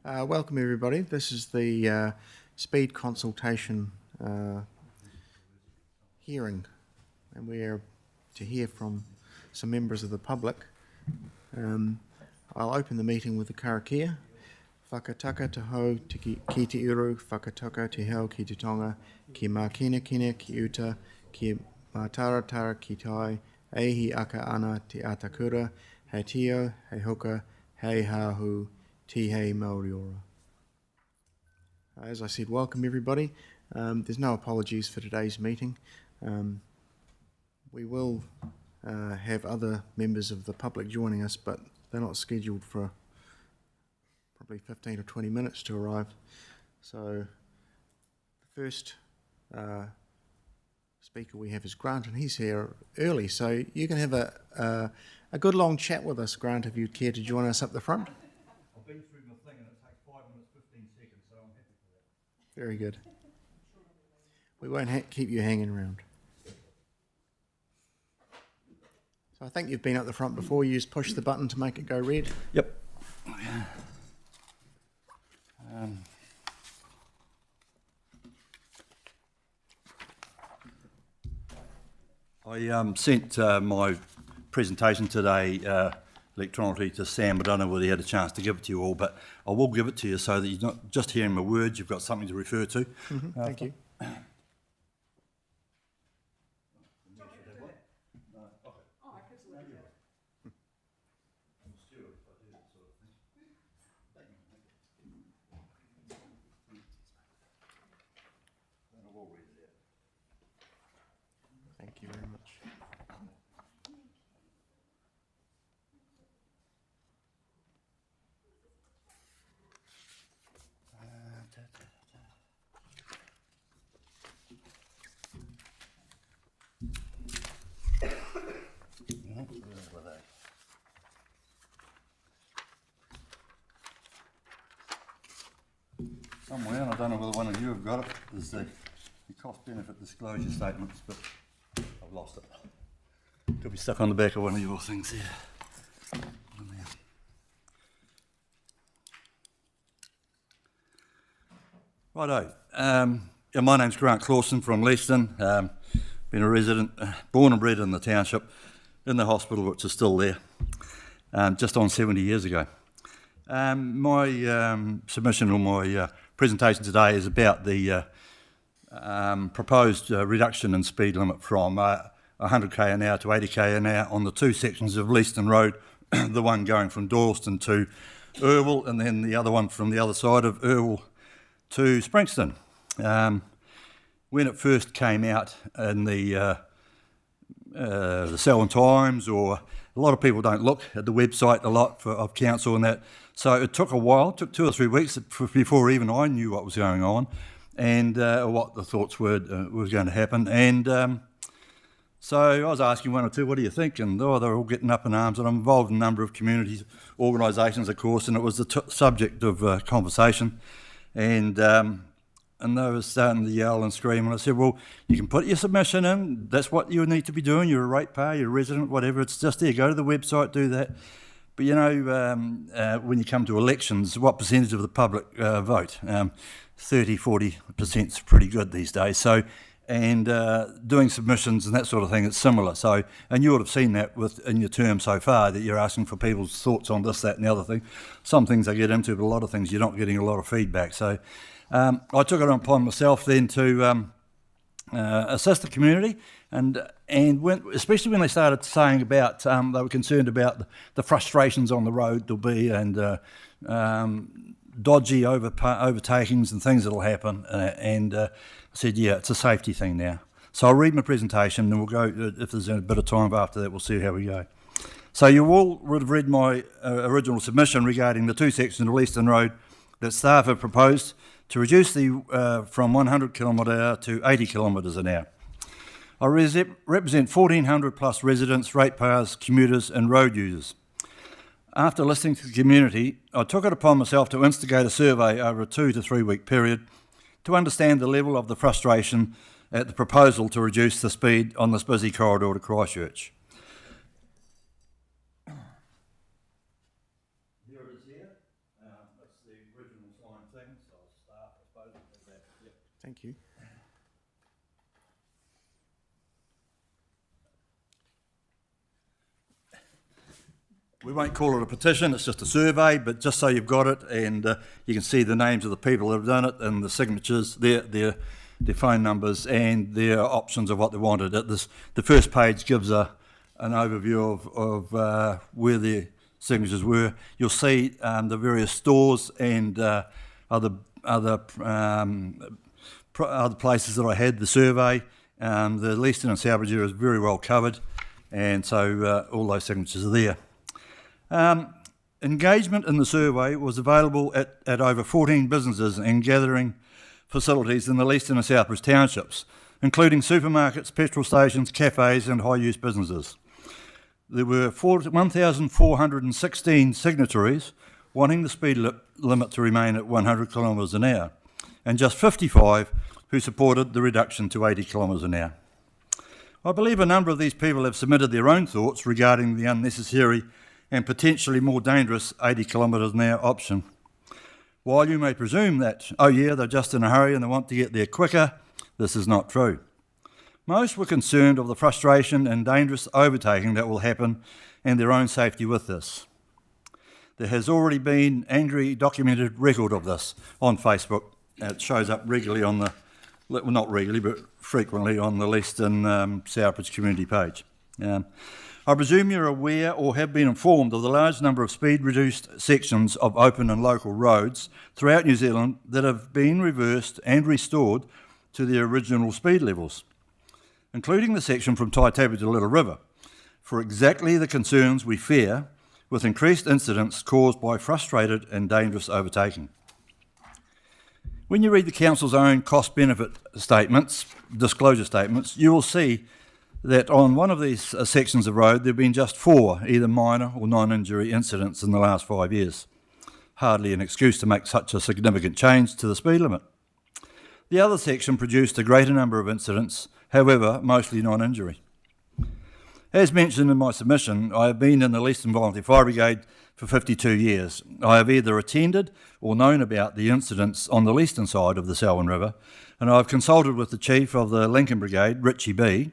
Welcome everybody. This is the speed consultation hearing, and we're to hear from some members of the public. I'll open the meeting with the karakia. Whakataka te hau ki te uru, whakataka te hau ki te tonga, ki mā kina ki uta, ki mā taratara ki tai, eihi aka ana te atakura, hei tio, hei hoka, hei hahu, ti hei Māori ora. As I said, welcome everybody. There's no apologies for today's meeting. We will have other members of the public joining us, but they're not scheduled for probably 15 or 20 minutes to arrive. So the first speaker we have is Grant, and he's here early, so you can have a good long chat with us, Grant, if you'd care to join us up the front. I've been through my thing and it takes 5 minutes 15 seconds, so I'm happy for that. Very good. We won't keep you hanging around. So I think you've been up the front before. You just push the button to make it go red. Yep. I sent my presentation today electronically to Sam. I don't know whether he had a chance to give it to you all, but I will give it to you so that you're not just hearing my words, you've got something to refer to. Thank you. Thank you very much. Somewhere, and I don't know whether one of you have got it, is the cost-benefit disclosure statements, but I've lost it. Could be stuck on the back of one of your things there. Righto. Yeah, my name's Grant Clawson from Leeston. Been a resident, born and bred in the township, in the hospital, which is still there, just on 70 years ago. My submission or my presentation today is about the proposed reduction in speed limit from 100k an hour to 80k an hour on the two sections of Leeston Road, the one going from Dorlston to Irwell, and then the other one from the other side of Irwell to Springston. When it first came out in the Selwyn Times, or a lot of people don't look at the website a lot of council and that, so it took a while, it took 2 or 3 weeks before even I knew what was going on and what the thoughts were was going to happen. And so I was asking one or two, what do you think? And they're all getting up in arms, and I'm involved in a number of community organisations, of course, and it was the subject of conversation. And they were starting to yell and scream, and I said, well, you can put your submission in, that's what you need to be doing, you're a ratepayer, you're a resident, whatever, it's just there, go to the website, do that. But you know, when you come to elections, what percentage of the public vote? 30-40% is pretty good these days. So, and doing submissions and that sort of thing, it's similar. So, and you would have seen that in your term so far, that you're asking for people's thoughts on this, that and the other thing. Some things I get into, but a lot of things you're not getting a lot of feedback. So I took it upon myself then to assist the community, and especially when they started saying about, they were concerned about the frustrations on the road there'll be, and dodgy overtakings and things that'll happen, and I said, yeah, it's a safety thing now. So I'll read my presentation and we'll go, if there's a bit of time after that, we'll see how we go. So you all would have read my original submission regarding the two sections of Leeston Road that staff have proposed to reduce from 100 km/h to 80 km/h. I represent 1,400 plus residents, ratepayers, commuters and road users. After listening to the community, I took it upon myself to instigate a survey over a 2 to 3 week period to understand the level of the frustration at the proposal to reduce the speed on this busy corridor to Christchurch. Here it is here. That's the original Thank you. We won't call it a petition, it's just a survey, but just so you've got it, and you can see the names of the people that have done it and the signatures, their phone numbers and their options of what they wanted. The first page gives an overview of where their signatures were. You'll see the various stores and other places that I had the survey. The Leeston and Southbridge area is very well covered, and so all those signatures are there. Engagement in the survey was available at over 14 businesses and gathering facilities in the Leeston and Southbridge townships, including supermarkets, petrol stations, cafes and high-use businesses. There were 1,416 signatories wanting the speed limit to remain at 100 kilometres an hour, and just 55 who supported the reduction to 80 kilometres an hour. I believe a number of these people have submitted their own thoughts regarding the unnecessary and potentially more dangerous 80 kilometres an hour option. While you may presume that, oh yeah, they're just in a hurry and they want to get there quicker, this is not true. Most were concerned of the frustration and dangerous overtaking that will happen and their own safety with this. There has already been angry documented record of this on Facebook. It shows up regularly on the, well, not regularly, but frequently on the Leeston Southbridge community page. I presume you're aware or have been informed of the large number of speed-reduced sections of open and local roads throughout New Zealand that have been reversed and restored to their original speed levels, including the section from Taitapu to Little River, for exactly the concerns we fear with increased incidents caused by frustrated and dangerous overtaking. When you read the Council's own cost-benefit statements, disclosure statements, you will see that on one of these sections of road there have been just 4 either minor or non-injury incidents in the last 5 years. Hardly an excuse to make such a significant change to the speed limit. The other section produced a greater number of incidents, however, mostly non-injury. As mentioned in my submission, I have been in the Leeston Volunteer Fire Brigade for 52 years. I have either attended or known about the incidents on the Leeston side of the Selwyn River, and I have consulted with the Chief of the Lincoln Brigade, Richie B.,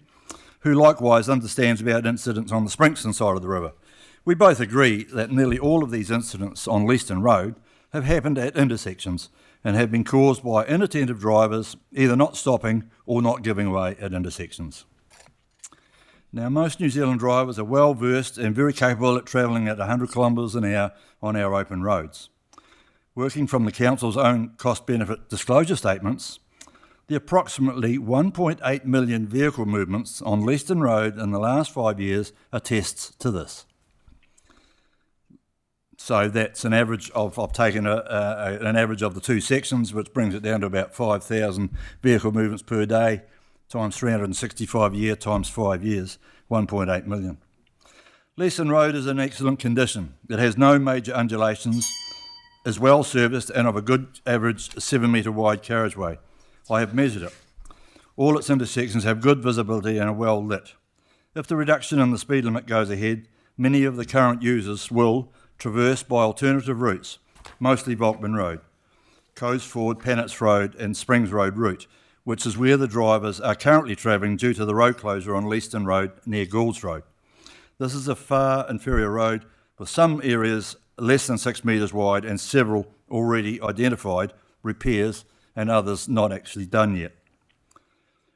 who likewise understands about incidents on the Sprinkston side of the river. We both agree that nearly all of these incidents on Leeston Road have happened at intersections and have been caused by inattentive drivers either not stopping or not giving way at intersections. Now, most New Zealand drivers are well versed and very capable at travelling at 100 kilometres an hour on our open roads. Working from the Council's own cost-benefit disclosure statements, the approximately 1.8 million vehicle movements on Leeston Road in the last 5 years attests to this. So that's an average of, I've taken an average of the 2 sections, which brings it down to about 5,000 vehicle movements per day, times 365 a year, times 5 years, 1.8 million. Leeston Road is in excellent condition. It has no major undulations, is well serviced and of a good average 7 metre wide carriageway. I have measured it. All its intersections have good visibility and are well lit. If the reduction in the speed limit goes ahead, many of the current users will traverse by alternative routes, mostly Volkman Road, Coes Ford, Pannetts Road and Springs Road route, which is where the drivers are currently travelling due to the road closure on Leeston Road near Goulds Road. This is a far inferior road with some areas less than 6 metres wide and several already identified repairs and others not actually done yet.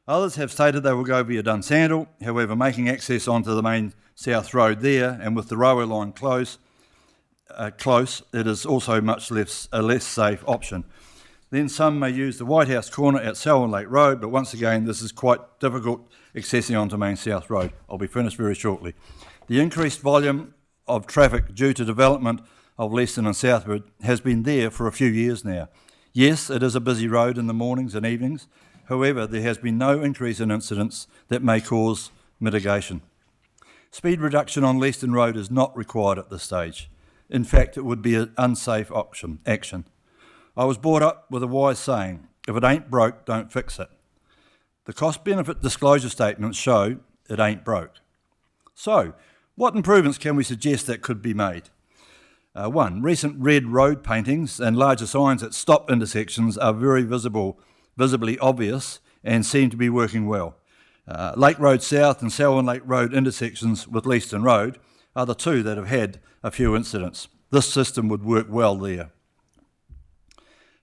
Others have stated they will go via Dunsandle, however making access onto the main South Road there and with the railway line close, it is also much less a less safe option. Then some may use the White House corner at Selwyn Lake Road, but once again this is quite difficult accessing onto Main South Road. I'll be finished very shortly. The increased volume of traffic due to development of Leeston and Southbridge has been there for a few years now. Yes, it is a busy road in the mornings and evenings. However, there has been no increase in incidents that may cause mitigation. Speed reduction on Leeston Road is not required at this stage. In fact, it would be an unsafe action. I was brought up with a wise saying, if it ain't broke, don't fix it. The cost-benefit disclosure statements show it ain't broke. So, what improvements can we suggest that could be made? 1. Recent red road paintings and larger signs at stop intersections are very visible visibly obvious and seem to be working well. Lake Road South and Selwyn Lake Road intersections with Leaston Road are the two that have had a few incidents. This system would work well there.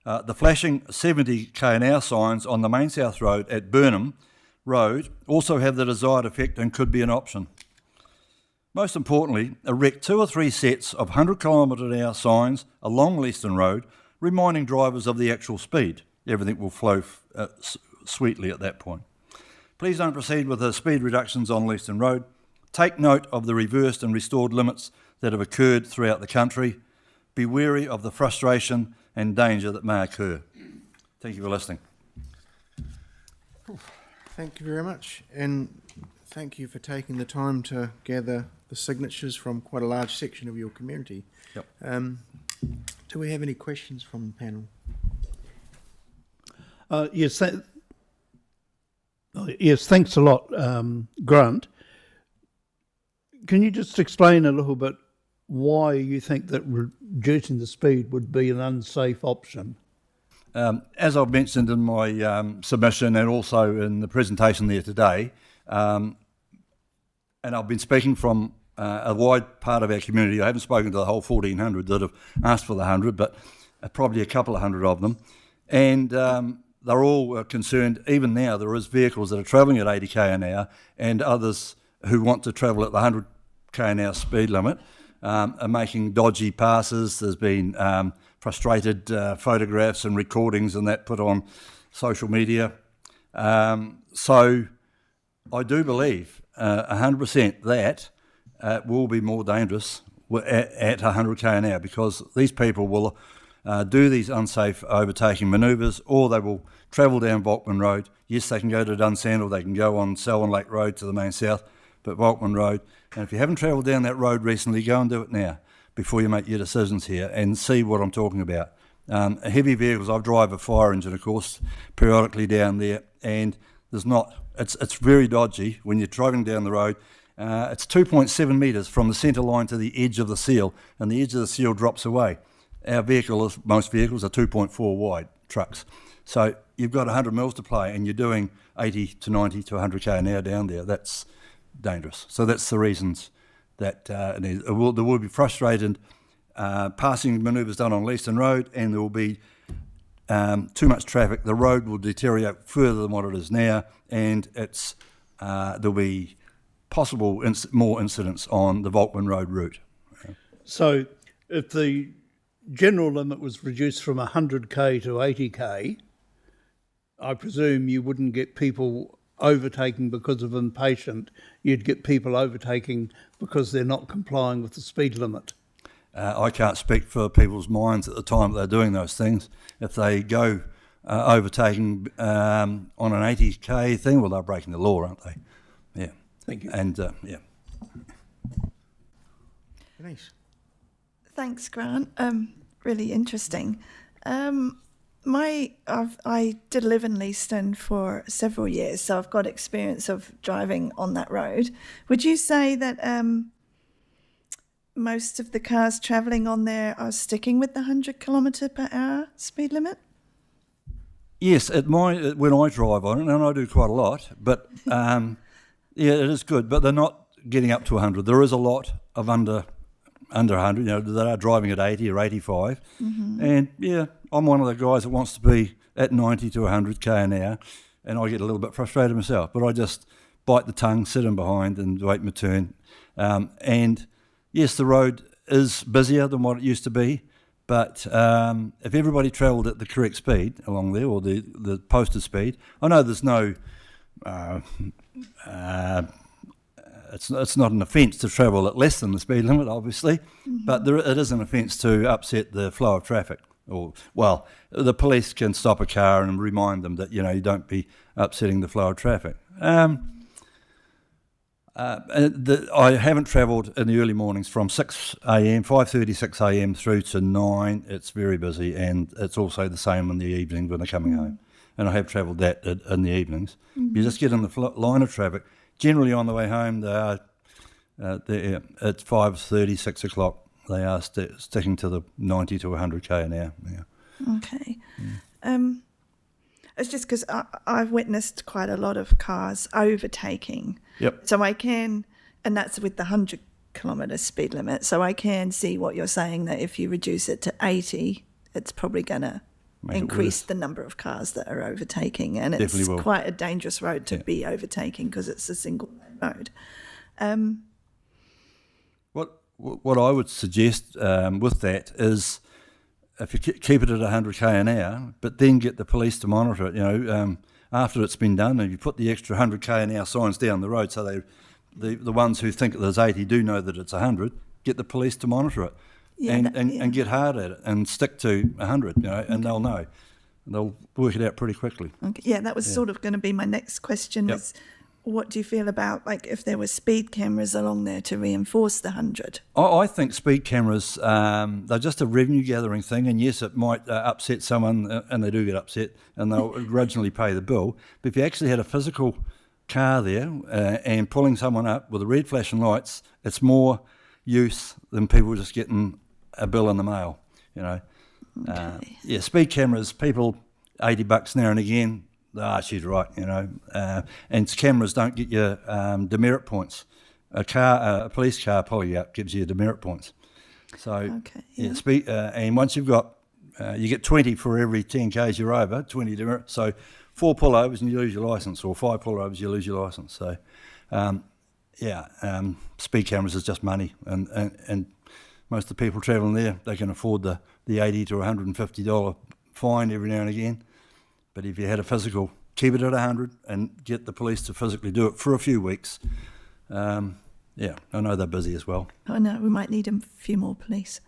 The flashing 70 km/h signs on the Main South Road at Burnham Road also have the desired effect and could be an option. Most importantly, erect 2 or 3 sets of 100 km/h signs along Leaston Road, reminding drivers of the actual speed. Everything will flow sweetly at that point. Please don't proceed with the speed reductions on Leaston Road. Take note of the reversed and restored limits that have occurred throughout the country. Be wary of the frustration and danger that may occur. Thank you for listening. Thank you very much, and thank you for taking the time to gather the signatures from quite a large section of your community. Yep. Do we have any questions from the panel? Yes, thanks a lot, Grant. Can you just explain a little bit why you think that reducing the speed would be an unsafe option? As I've mentioned in my submission and also in the presentation there today, and I've been speaking from a wide part of our community. I haven't spoken to the whole 1,400 that have asked for the 100, but probably a couple of hundred of them. And they're all concerned. Even now, there is vehicles that are travelling at 80 km/h and others who want to travel at the 100 km/h speed limit are making dodgy passes. There's been frustrated photographs and recordings and that put on social media. So I do believe 100% that will be more dangerous at 100 km/h because these people will do these unsafe overtaking manoeuvres, or they will travel down Volkman Road. Yes, they can go to Dunsandel, they can go on Selwyn Lake Road to the Main South, but Volkman Road. And if you haven't travelled down that road recently, go and do it now before you make your decisions here and see what I'm talking about. Heavy vehicles, I drive a fire engine, of course, periodically down there, and it's very dodgy when you're driving down the road. It's 2.7 metres from the centre line to the edge of the seal, and the edge of the seal drops away. Our vehicle, most vehicles, are 2.4 wide trucks. So you've got 100 mils to play and you're doing 80 to 90 to 100 km/h down there. That's dangerous. So that's the reasons that there will be frustrated passing manoeuvres done on Leaston Road, and there will be too much traffic. The road will deteriorate further than what it is now, and there'll be possible more incidents on the Volkman Road route. So if the general limit was reduced from 100k to 80k, I presume you wouldn't get people overtaking because of impatient. You'd get people overtaking because they're not complying with the speed limit. I can't speak for people's minds at the time that they're doing those things. If they go overtaking on an 80k thing, well, they're breaking the law, aren't they? Yeah. Thank you. And yeah. Denise. Thanks, Grant. Really interesting. I did live in Leaston for several years, so I've got experience of driving on that road. Would you say that most of the cars travelling on there are sticking with the 100 km/h speed limit? Yes, when I drive on it, and I do quite a lot, but yeah, it is good, but they're not getting up to 100. There is a lot of under 100, that are driving at 80 or 85. Mm-hmm. And yeah, I'm one of the guys that wants to be at 90 to 100 km/h, and I get a little bit frustrated myself, but I just bite the tongue, sit in behind and wait my turn. And yes, the road is busier than what it used to be, but if everybody travelled at the correct speed along there, or the posted speed, I know there's no... It's not an offence to travel at less than the speed limit, obviously, mm-hmm. but it is an offence to upset the flow of traffic. Well, the police can stop a car and remind them that, you don't be upsetting the flow of traffic. I haven't travelled in the early mornings from 6 a.m, 5:30, 6 a.m. through to 9. It's very busy, and it's also the same in the evening when they're coming home. And I have travelled that in the evenings. Mm-hmm. You just get in the line of traffic. Generally on the way home, they are at 5:30, 6 o'clock. They are sticking to the 90 to 100 km/h. Yeah. Okay. It's just because I've witnessed quite a lot of cars overtaking. Yep. So I can, and that's with the 100-kilometre speed limit. So I can see what you're saying, that if you reduce it to 80, it's probably going to increase the number of cars that are overtaking. And it's Definitely will. quite a dangerous road to be overtaking because it's a single road. What I would suggest with that is, if you keep it at 100k an hour, but then get the police to monitor it, after it's been done, and you put the extra 100k an hour signs down the road, so the ones who think there's 80 do know that it's 100, get the police to monitor it, and get hard at it and stick to 100, and they'll know. They'll work it out pretty quickly. Okay. Yeah, that was sort of going to be my next question. Was, what do you feel about, like, if there were speed cameras along there to reinforce the 100? I think speed cameras, they're just a revenue gathering thing, and yes, it might upset someone, and they do get upset, and they'll originally pay the bill. But if you actually had a physical car there and pulling someone up with the red flashing lights, it's more use than people just getting a bill in the mail, Okay. Speed cameras, people, $80 now and again, she's right, and cameras don't get you demerit points. A police car pulling you up gives you demerit points. So, speed, and once you've got, you get 20 for every 10 k's you're over, 20 demerit. So 4 pullovers and you lose your licence, or 5 pullovers you lose your licence. So, speed cameras is just money, and most of the people travelling there, they can afford the $80 to $150 fine every now and again. But if you had a physical, keep it at 100 and get the police to physically do it for a few weeks. I know they're busy as well. I know, we might need a few more police.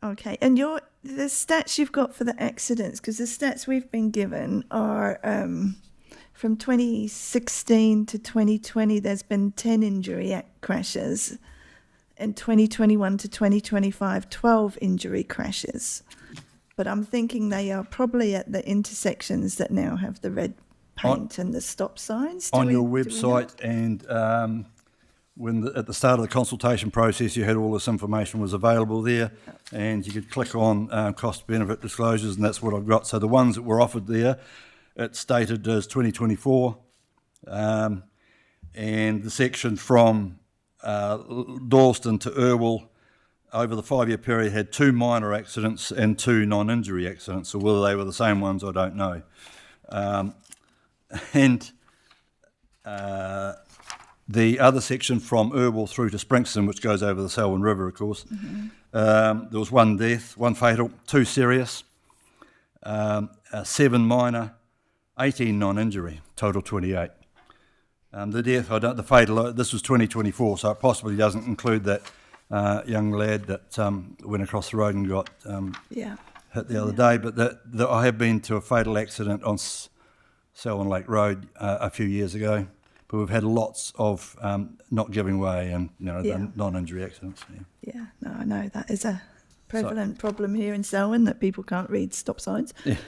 Okay, and the stats you've got for the accidents, because the stats we've been given are from 2016 to 2020, there's been 10 injury crashes. In 2021 to 2025, 12 injury crashes. But I'm thinking they are probably at the intersections that now have the red paint and the stop signs. On your website, and at the start of the consultation process, you had all this information was available there, and you could click on cost-benefit disclosures, and that's what I've got. So the ones that were offered there, it's stated as 2024, and the section from Dorlston to Irwell over the 5-year period had 2 minor accidents and 2 non-injury accidents. So whether they were the same ones, I don't know. The other section from Irwell through to Sprinkston, which goes over the Selwyn River, of course, there was 1 death, 1 fatal, 2 serious, 7 minor, 18 non-injury, total 28. The death, the fatal, this was 2024, so it possibly doesn't include that young lad that went across the road and got hit the other day. But I have been to a fatal accident on Selwyn Lake Road a few years ago. But we've had lots of not giving way and non-injury accidents. Yeah, no, I know that is a prevalent problem here in Selwyn, that people can't read stop signs. If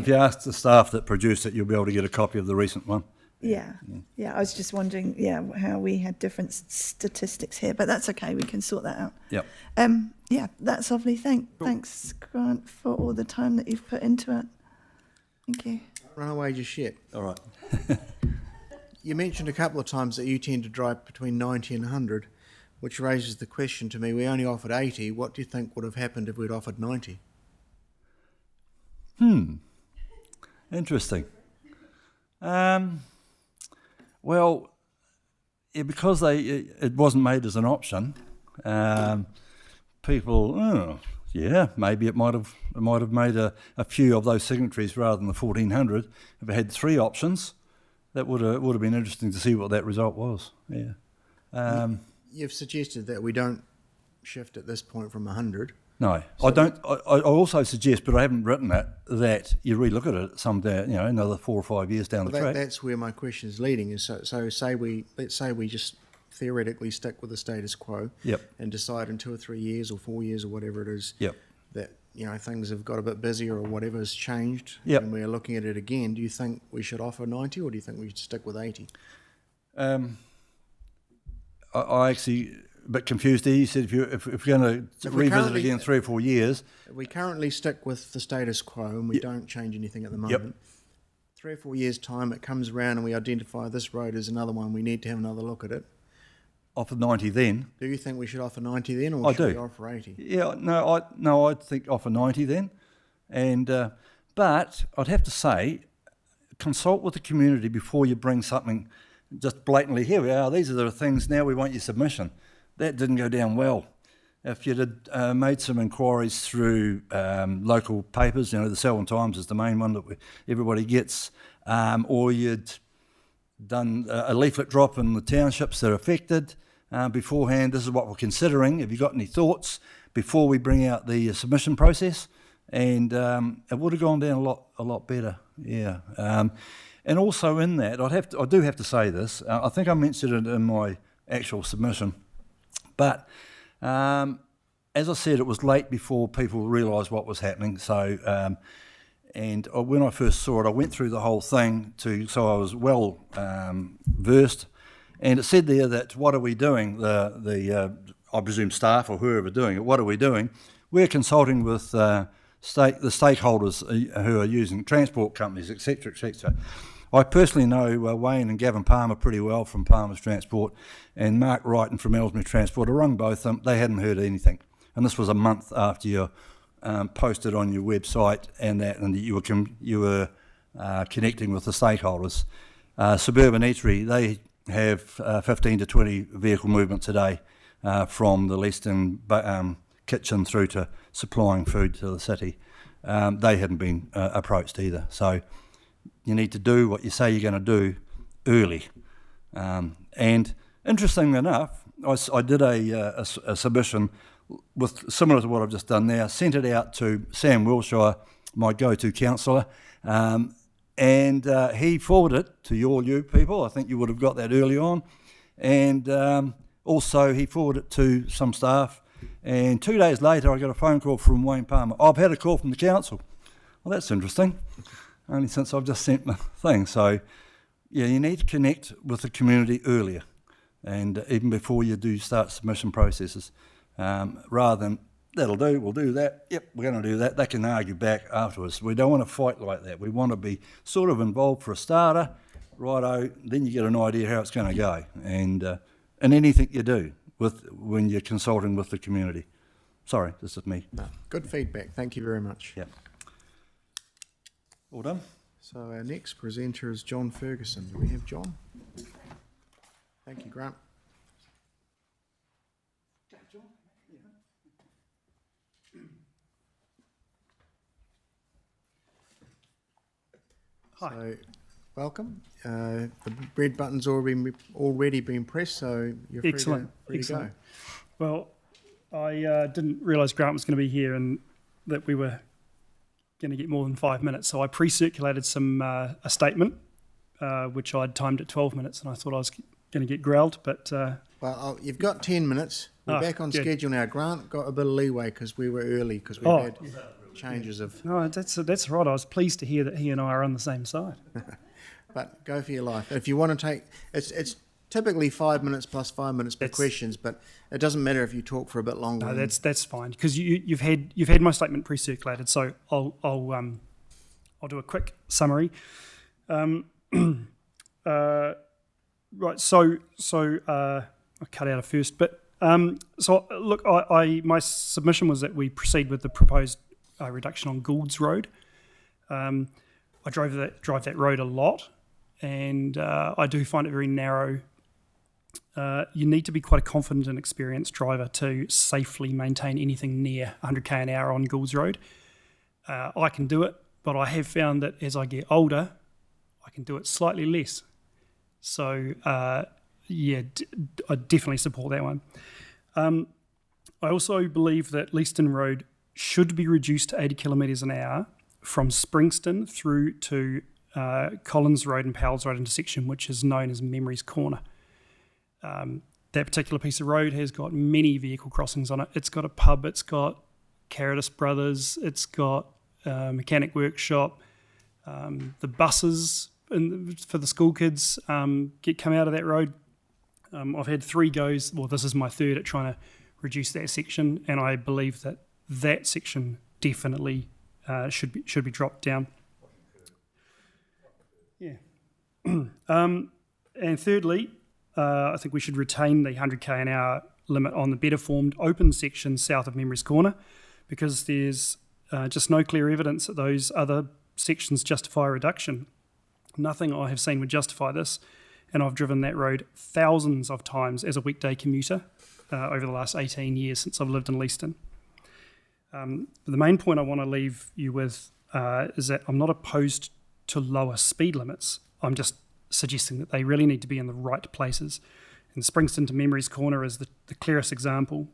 you ask the staff that produced it, you'll be able to get a copy of the recent one. Yeah. I was just wondering, how we had different statistics here, but that's okay. We can sort that out. Yep. That's lovely. Thanks, Grant, for all the time that you've put into it. Thank you. Run away just yet. All right. You mentioned a couple of times that you tend to drive between 90 and 100, which raises the question to me, we only offered 80. What do you think would have happened if we'd offered 90? Interesting. Well, because it wasn't made as an option, people, maybe it might have made a few of those signatories rather than the 1,400. If it had 3 options, that would have been interesting to see what that result was. You've suggested that we don't shift at this point from 100. No, so I don't. I also suggest, but I haven't written it, that you relook at it someday, another 4 or 5 years down the track. That's where my question is leading. Is so let's say we just theoretically stick with the status quo. Yep. And decide in 2 or 3 years or 4 years or whatever it is. Yep. That things have got a bit busier or whatever has changed. Yep. And we're looking at it again. Do you think we should offer 90, or do you think we should stick with 80? I actually a bit confused there. You said if you're going to If we revisit it currently- again in 3 or 4 years, We currently stick with the status quo and we don't change anything at the moment. 3 or 4 years' time, it comes around and we identify this road as another one. We need to have another look at it. offer 90 then. Do you think we should offer 90 then, or I should do. we offer 80? Yeah, no, I think offer 90 then. And but I'd have to say, consult with the community before you bring something just blatantly, here we are, these are the things, now we want your submission. That didn't go down well. If you'd made some inquiries through local papers, the Selwyn Times is the main one that everybody gets, or you'd done a leaflet drop in the townships that are affected beforehand, this is what we're considering, have you got any thoughts before we bring out the submission process? And it would have gone down a lot better, yeah. And also in that, I do have to say this, I think I mentioned it in my actual submission, but as I said, it was late before people realised what was happening. So, and when I first saw it, I went through the whole thing so I was well versed. And it said there that what are we doing? I presume staff or whoever doing it. What are we doing? We're consulting with the stakeholders who are using transport companies, etc., etc. I personally know Wayne and Gavin Palmer pretty well from Palmer's Transport, and Mark Wrighton from Ellesmere Transport. I rung both of them. They hadn't heard anything, and this was a month after you posted on your website and that you were connecting with the stakeholders. Suburban Eatery, they have 15 to 20 vehicle movements a day from the Leaston kitchen through to supplying food to the city. They hadn't been approached either. So you need to do what you say you're going to do early. And interestingly enough, I did a submission similar to what I've just done now, sent it out to Sam Wilshire, my go-to counsellor, and he forwarded it to all you people. I think you would have got that early on. And also he forwarded it to some staff. And 2 days later, I got a phone call from Wayne Palmer. I've had a call from the council. Well, that's interesting. Only since I've just sent my thing. So, yeah, you need to connect with the community earlier, and even before you do start submission processes, rather than that'll do, we'll do that. Yep, we're going to do that. They can argue back afterwards. We don't want to fight like that. We want to be sort of involved for a starter, righto. Then you get an idea how it's going to go, and anything you do when you're consulting with the community. Sorry, this is me. No, good feedback. Thank you very much. Yeah. All done? So our next presenter is John Ferguson. Do we have John? Thank you, Grant. Hi. So, welcome. The red button's already been pressed, so you're free Excellent. to Excellent. go. Well, I didn't realise Grant was going to be here and that we were going to get more than 5 minutes. So I pre-circulated a statement, which I'd timed at 12 minutes, and I thought I was going to get growled. But Well, you've got 10 minutes. We're back on good. schedule now. Grant got a bit of leeway because we were early because we had changes of... no, that's right. I was pleased to hear that he and I are on the same side. But go for your life. If you want to take... It's typically 5 minutes plus 5 minutes per questions, but it doesn't matter if you talk for a bit longer. No, that's fine because you've had my statement pre-circulated. So I'll do a quick summary. Right. So I cut out a first bit. So look, my submission was that we proceed with the proposed reduction on Goulds Road. I drive that road a lot, and I do find it very narrow. You need to be quite a confident and experienced driver to safely maintain anything near 100k an hour on Goulds Road. I can do it, but I have found that as I get older, I can do it slightly less. So, I definitely support that one. I also believe that Leaston Road should be reduced to 80 kilometres an hour from Springston through to Collins Road and Powell's Road intersection, which is known as Memory's Corner. That particular piece of road has got many vehicle crossings on it. It's got a pub, it's got Caritas Brothers, it's got a mechanic workshop. The buses for the school kids come out of that road. I've had 3 goes, well, this is my 3rd at trying to reduce that section, and I believe that that section definitely should be dropped down. Yeah. And thirdly, I think we should retain the 100k an hour limit on the better formed open section south of Memories Corner, because there's just no clear evidence that those other sections justify a reduction. Nothing I have seen would justify this, and I've driven that road thousands of times as a weekday commuter over the last 18 years since I've lived in Leaston. The main point I want to leave you with is that I'm not opposed to lower speed limits. I'm just suggesting that they really need to be in the right places. And Springston to Memories Corner is the clearest example.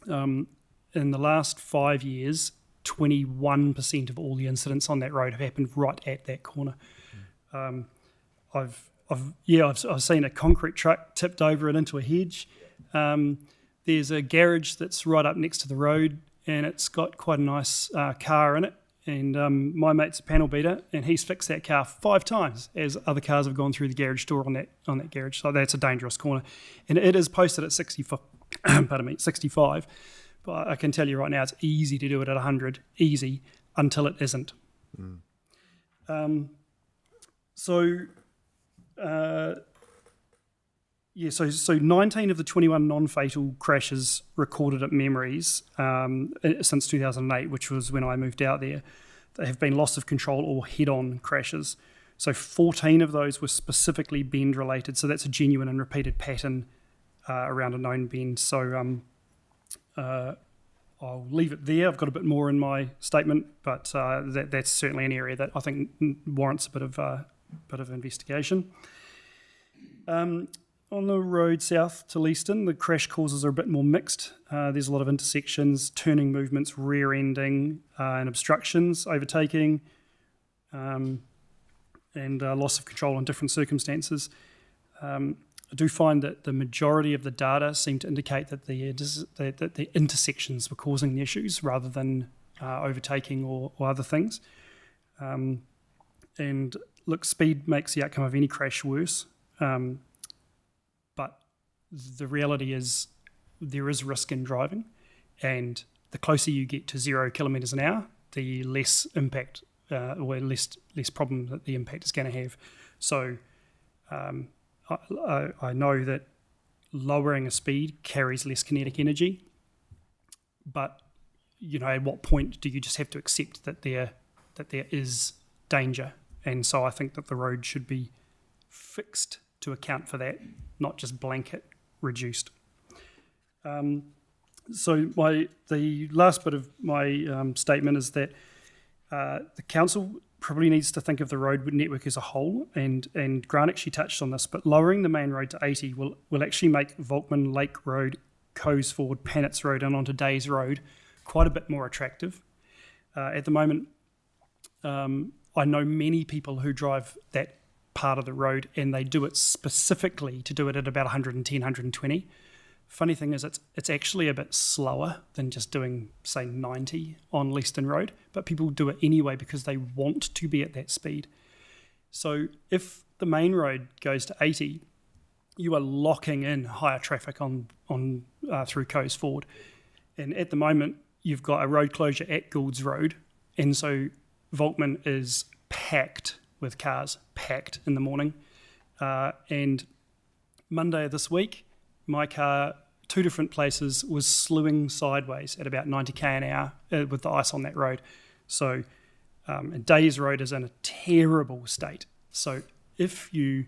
In the last 5 years, 21% of all the incidents on that road have happened right at that corner. I've seen a concrete truck tipped over and into a hedge. There's a garage that's right up next to the road, and it's got quite a nice car in it. And my mate's a panel beater, and he's fixed that car 5 times as other cars have gone through the garage door on that garage. So that's a dangerous corner, and it is posted at 65. But I can tell you right now, it's easy to do it at 100, easy, until it isn't. So 19 of the 21 non-fatal crashes recorded at Memories since 2008, which was when I moved out there, they have been loss of control or head-on crashes. So 14 of those were specifically bend-related, so that's a genuine and repeated pattern around a known bend. So I'll leave it there. I've got a bit more in my statement, but that's certainly an area that I think warrants a bit of investigation. On the road south to Leaston, the crash causes are a bit more mixed. There's a lot of intersections, turning movements, rear-ending, and obstructions, overtaking, and loss of control in different circumstances. I do find that the majority of the data seem to indicate that the intersections were causing the issues rather than overtaking or other things. And look, speed makes the outcome of any crash worse. But the reality is there is risk in driving, and the closer you get to 0 kilometres an hour, the less impact or less problem that the impact is going to have. So I know that lowering a speed carries less kinetic energy, but at what point do you just have to accept that there is danger? And so I think that the road should be fixed to account for that, not just blanket reduced. So the last bit of my statement is that the council probably needs to think of the road network as a whole, and Grant actually touched on this, but lowering the main road to 80 will actually make Volkman Lake Road, Coes Ford, Pannetts Road and onto Days Road quite a bit more attractive. At the moment, I know many people who drive that part of the road, and they do it specifically to do it at about 110, 120. Funny thing is, it's actually a bit slower than just doing, say, 90 on Leaston Road, but people do it anyway because they want to be at that speed. So if the main road goes to 80, you are locking in higher traffic on through Coes Ford. And at the moment, you've got a road closure at Goulds Road, and so Volkman is packed with cars, packed in the morning. And Monday of this week, my car, 2 different places, was slewing sideways at about 90k an hour with the ice on that road. So Days Road is in a terrible state. So if you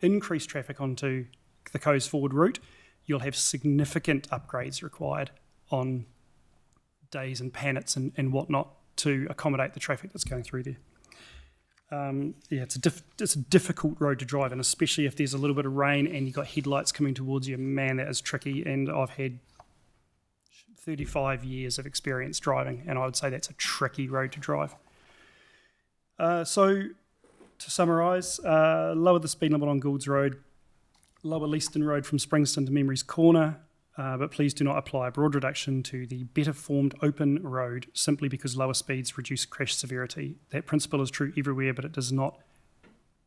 increase traffic onto the Coes Ford route, you'll have significant upgrades required on Days and Pannetts and whatnot to accommodate the traffic that's going through there. It's a difficult road to drive, and especially if there's a little bit of rain and you've got headlights coming towards you, man, that is tricky. And I've had 35 years of experience driving, and I would say that's a tricky road to drive. So to summarise, lower the speed limit on Goulds Road, lower Leaston Road from Springston to Memories Corner, but please do not apply a broad reduction to the better formed open road simply because lower speeds reduce crash severity. That principle is true everywhere, but it does not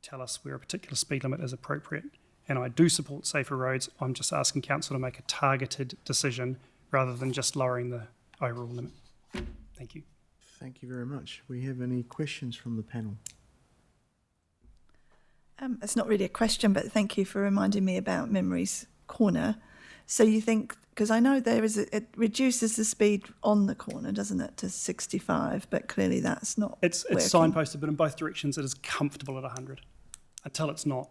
tell us where a particular speed limit is appropriate. and I do support safer roads. I'm just asking council to make a targeted decision rather than just lowering the overall limit. Thank you. Thank you very much. We have any questions from the panel? It's not really a question, but thank you for reminding me about Memories Corner. So you think, because I know it reduces the speed on the corner, doesn't it, to 65, but clearly that's not It's working. signposted, but in both directions it is comfortable at 100 until it's not.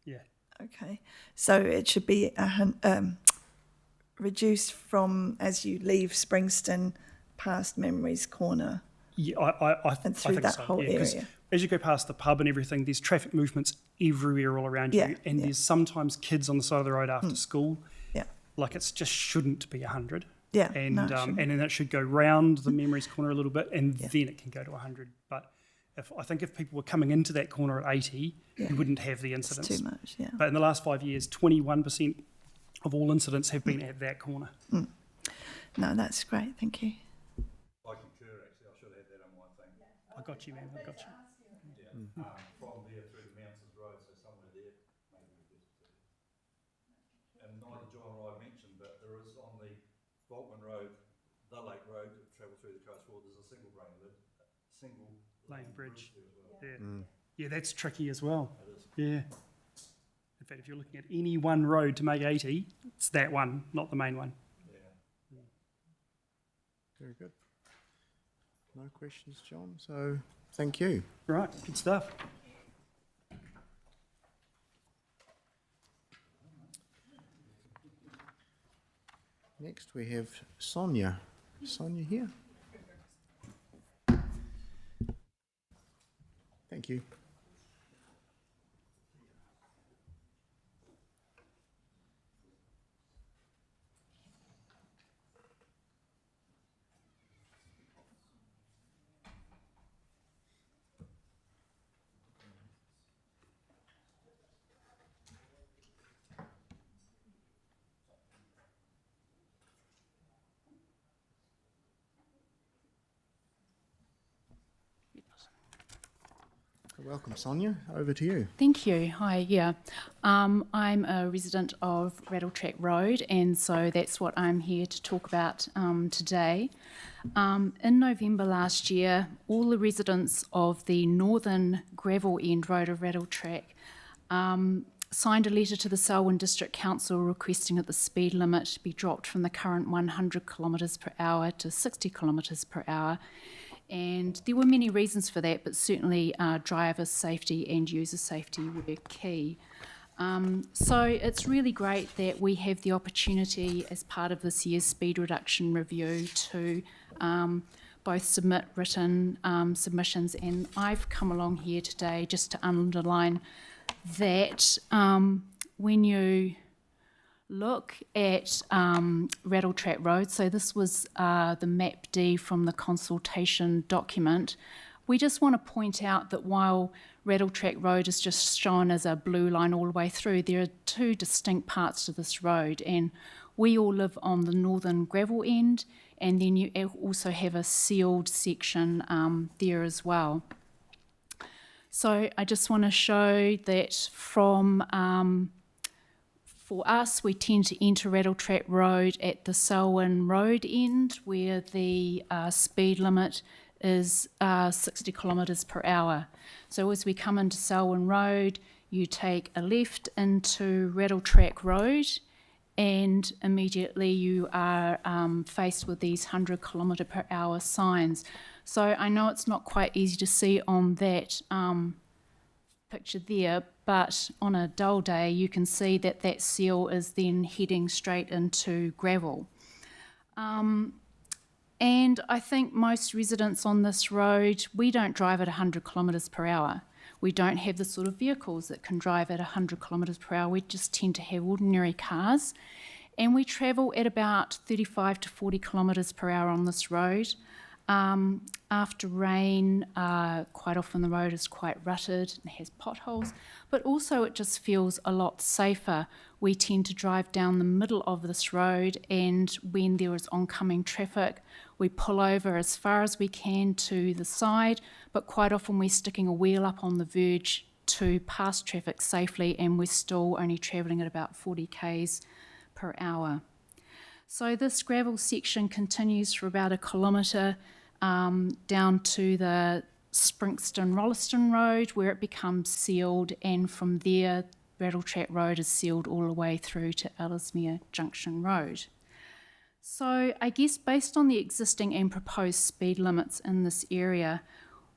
Yeah. Okay, so it should be reduced from as you leave Springston past Memories Corner. Yeah, I And through think that so. whole Yeah, 'cause area. as you go past the pub and everything, there's traffic movements everywhere all around Yeah, you, and yeah. there's sometimes kids on the side of the road after school. Yeah, Like it just shouldn't be 100. yeah. And no, it shouldn't. and then it should go round the Memories Corner a little bit, and then it can go to 100. But I think if people were coming into that corner at 80, you wouldn't have the It's incidents. too much, yeah. But in the last 5 years, 21% of all incidents have been at that corner. No, that's great, thank you. I concur, actually. I should have had that on my thing. I got you, man. I got you. Yeah. From there through to Mountains Road, so somewhere there, maybe we get to. And neither John or I mentioned, but there is on the Volkman Road, the Lake Road that travels through the coast wall, there's a single lane Bridge. there as well. Yeah. Yeah, that's tricky as well. It is. Yeah. In fact, if you're looking at any one road to make 80, it's that one, not the main one. Yeah. Very good. No questions, John, so thank you. Right, good stuff. Next we have Sonia. Sonia here. Thank you. Welcome, Sonia. Over to you. Thank you. Hi, yeah. I'm a resident of Rattletrack Road, and so that's what I'm here to talk about today. In November last year, all the residents of the northern gravel end road of Rattletrack signed a letter to the Selwyn District Council requesting that the speed limit be dropped from the current 100 kilometres per hour to 60 kilometres per hour. And there were many reasons for that, but certainly driver safety and user safety were key. So it's really great that we have the opportunity as part of this year's speed reduction review to both submit written submissions, and I've come along here today just to underline that when you look at Rattletrack Road, so this was the map D from the consultation document, we just want to point out that while Rattletrack Road is just shown as a blue line all the way through, there are two distinct parts to this road, and we all live on the northern gravel end, and then you also have a sealed section there as well. So I just want to show that from for us, we tend to enter Rattletrack Road at the Selwyn Road end, where the speed limit is 60 kilometres per hour. So as we come into Selwyn Road, you take a left into Rattletrack Road, and immediately you are faced with these 100 kilometre per hour signs. So I know it's not quite easy to see on that picture there, but on a dull day you can see that that seal is then heading straight into gravel. And I think most residents on this road, we don't drive at 100 kilometres per hour. We don't have the sort of vehicles that can drive at 100 kilometres per hour. We just tend to have ordinary cars, and we travel at about 35 to 40 kilometres per hour on this road. After rain, quite often the road is quite rutted and has potholes, but also it just feels a lot safer. We tend to drive down the middle of this road, and when there is oncoming traffic, we pull over as far as we can to the side, but quite often we're sticking a wheel up on the verge to pass traffic safely, and we're still only travelling at about 40 k's per hour. So this gravel section continues for about 1 kilometre down to the Sprinkston-Rolleston Road, where it becomes sealed, and from there Rattletrack Road is sealed all the way through to Ellesmere Junction Road. So I guess based on the existing and proposed speed limits in this area,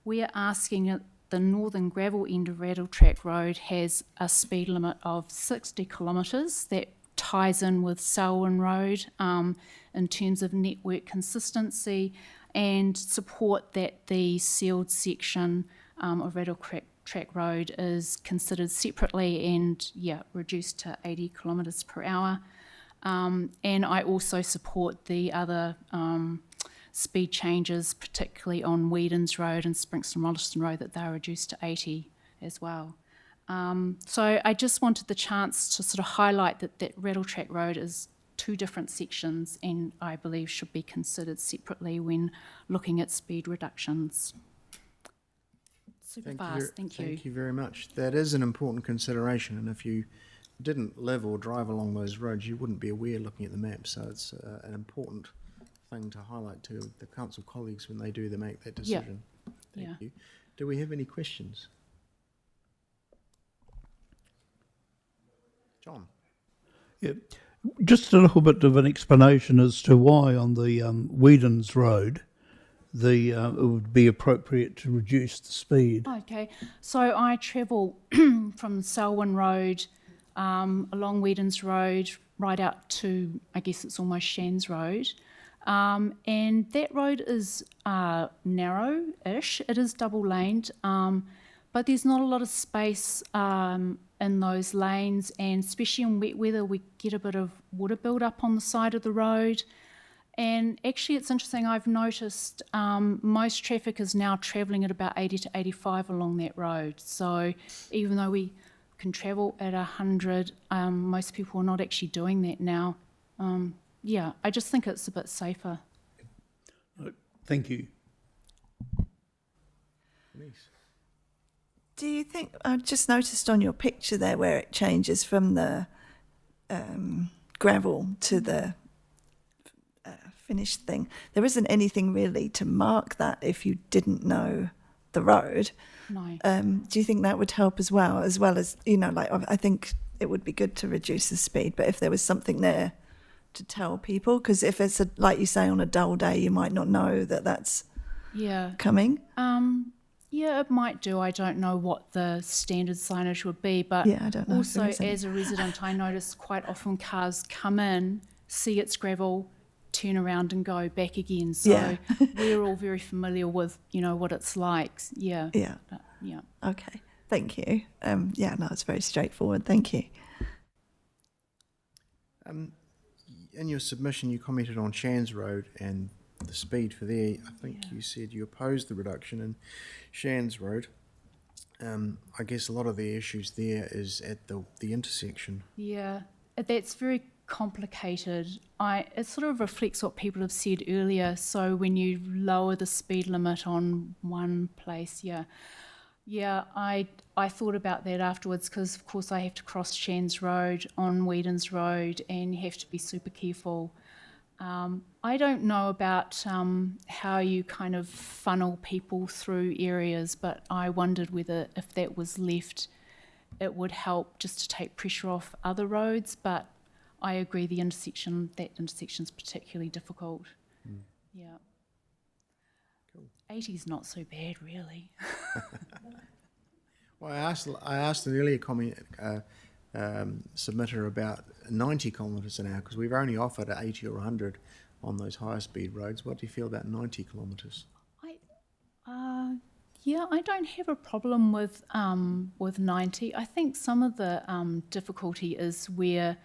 we are asking that the northern gravel end of Rattletrack Road has a speed limit of 60 kilometres that ties in with Selwyn Road in terms of network consistency, and support that the sealed section of Rattletrack Road is considered separately and reduced to 80 kilometres per hour. And I also support the other speed changes, particularly on Whedon's Road and Sprinkston-Rolleston Road, that they're reduced to 80 as well. So I just wanted the chance to sort of highlight that Rattletrack Road is 2 different sections, and I believe should be considered separately when looking at speed reductions. Super fast, thank you. Thank you very much. That is an important consideration, and if you didn't live or drive along those roads, you wouldn't be aware looking at the map, so it's an important thing to highlight to the council colleagues when they do make that decision. Thank you. Do we have any questions? John? Yeah. Just a little bit of an explanation as to why on the Whedon's Road it would be appropriate to reduce the speed. Okay, so I travel from Selwyn Road along Whedon's Road right out to, I guess it's almost Shan's Road. And that road is narrow-ish. It is double-laned, but there's not a lot of space in those lanes, and especially in wet weather we get a bit of water build-up on the side of the road. And actually it's interesting, I've noticed most traffic is now travelling at about 80 to 85 along that road. So even though we can travel at 100, most people are not actually doing that now. I just think it's a bit safer. Thank you. Denise? Do you think, I just noticed on your picture there where it changes from the gravel to the finished thing, there isn't anything really to mark that if you didn't know the road. No. Do you think that would help as well as, like, I think it would be good to reduce the speed, but if there was something there to tell people, because if it's, like you say, on a dull day, you might not know that that's coming. Yeah, it might do. I don't know what the standard signage would be, but I don't know also as a resident, I notice quite often cars come in, see it's gravel, turn around and go back again. So we're all very familiar with, what it's like. Yeah. Okay, thank you. It's very straightforward. Thank you. In your submission, you commented on Shan's Road and the speed for there. I think you said you opposed the reduction in Shan's Road. I guess a lot of the issues there is at the intersection. Yeah, that's very complicated. It sort of reflects what people have said earlier. So when you lower the speed limit on one place, I thought about that afterwards, because of course I have to cross Shan's Road on Whedon's Road and you have to be super careful. I don't know about how you kind of funnel people through areas, but I wondered whether if that was left it would help just to take pressure off other roads, but I agree that intersection's particularly difficult. Yeah. Cool. 80's not so bad, really. Well, I asked an earlier comment submitter about 90 kilometres an hour, because we've only offered 80 or 100 on those higher speed roads. What do you feel about 90 kilometres? I don't have a problem with 90. I think some of the difficulty is where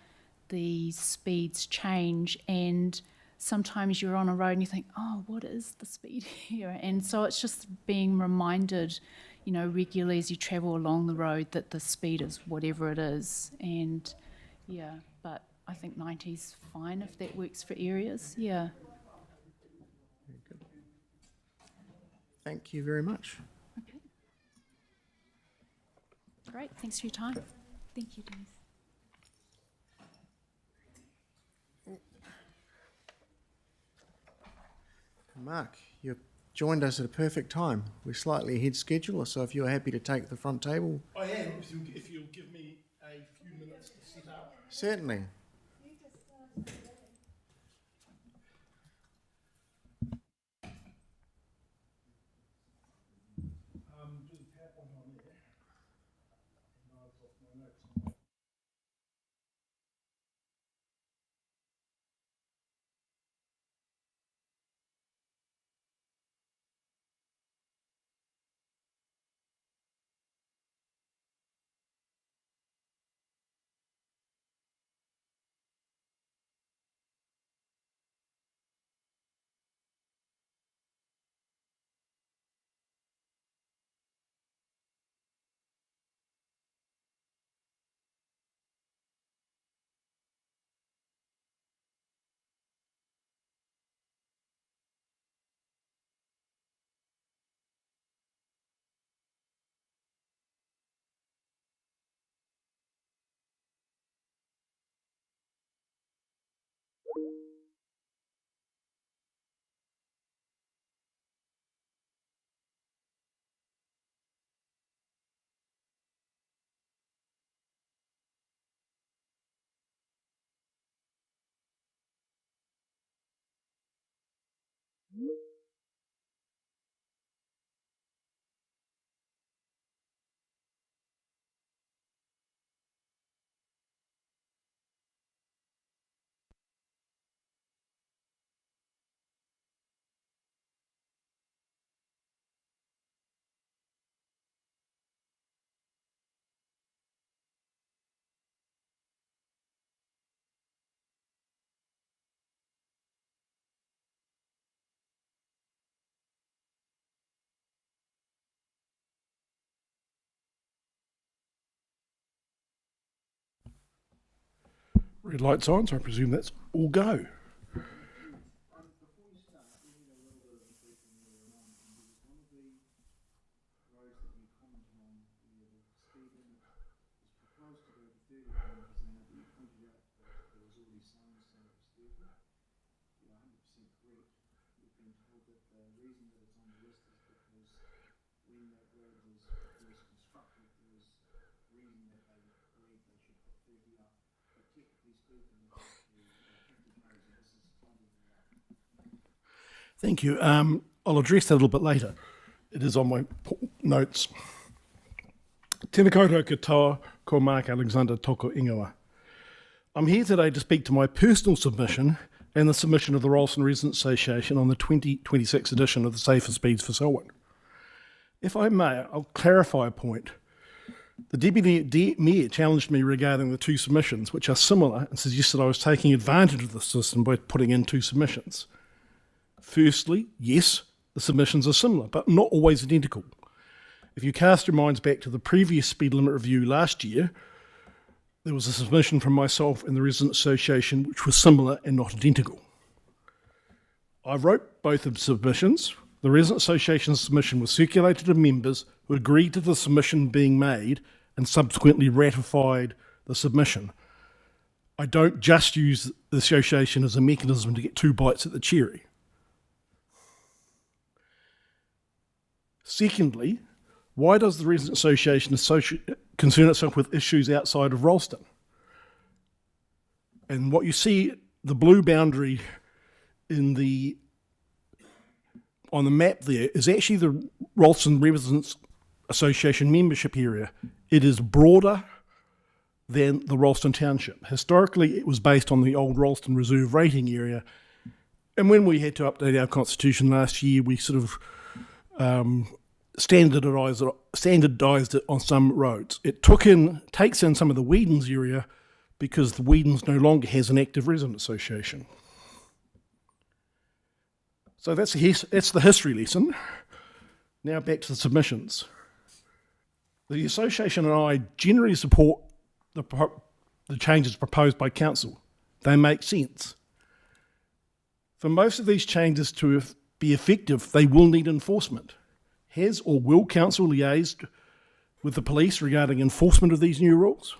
the speeds change, and sometimes you're on a road and you think, oh, what is the speed here? And so it's just being reminded, regularly as you travel along the road, that the speed is whatever it is. And but I think 90's fine if that works for areas. Yeah. Very good. Thank you very much. Okay. Great, thanks for your time. Thank you, Denise. Mark, you've joined us at a perfect time. We're slightly ahead schedule, so if you're happy to take the front table. I am, if you'll give me a few minutes to set up. Certainly. Red light's on, so I presume that's all go. Thank you. I'll address that a little bit later. It is on my notes. Tēnā koutou katoa, ko Mark Alexander toko ingoa. I'm here today to speak to my personal submission and the submission of the Rolleston Residents Association on the 2026 edition of the Safer Speeds for Selwyn. If I may, I'll clarify a point. The Deputy Mayor challenged me regarding the two submissions, which are similar, and suggested I was taking advantage of the system by putting in two submissions. Firstly, yes, the submissions are similar, but not always identical. If you cast your minds back to the previous speed limit review last year, there was a submission from myself and the Residents Association which was similar and not identical. I wrote both of the submissions. The Residents Association's submission was circulated to members who agreed to the submission being made and subsequently ratified the submission. I don't just use the association as a mechanism to get two bites at the cherry. Secondly, why does the Residents Association concern itself with issues outside of Rolleston? And what you see, the blue boundary on the map there, is actually the Rolleston Residents Association membership area. It is broader than the Rolleston Township. Historically, it was based on the old Rolleston Reserve rating area. And when we had to update our constitution last year, we sort of standardised it on some roads. It takes in some of the Whedon's area because the Whedon's no longer has an active resident association. So that's the history lesson. Now back to the submissions. The association and I generally support the changes proposed by council. They make sense. For most of these changes to be effective, they will need enforcement. Has or will council liaise with the police regarding enforcement of these new rules.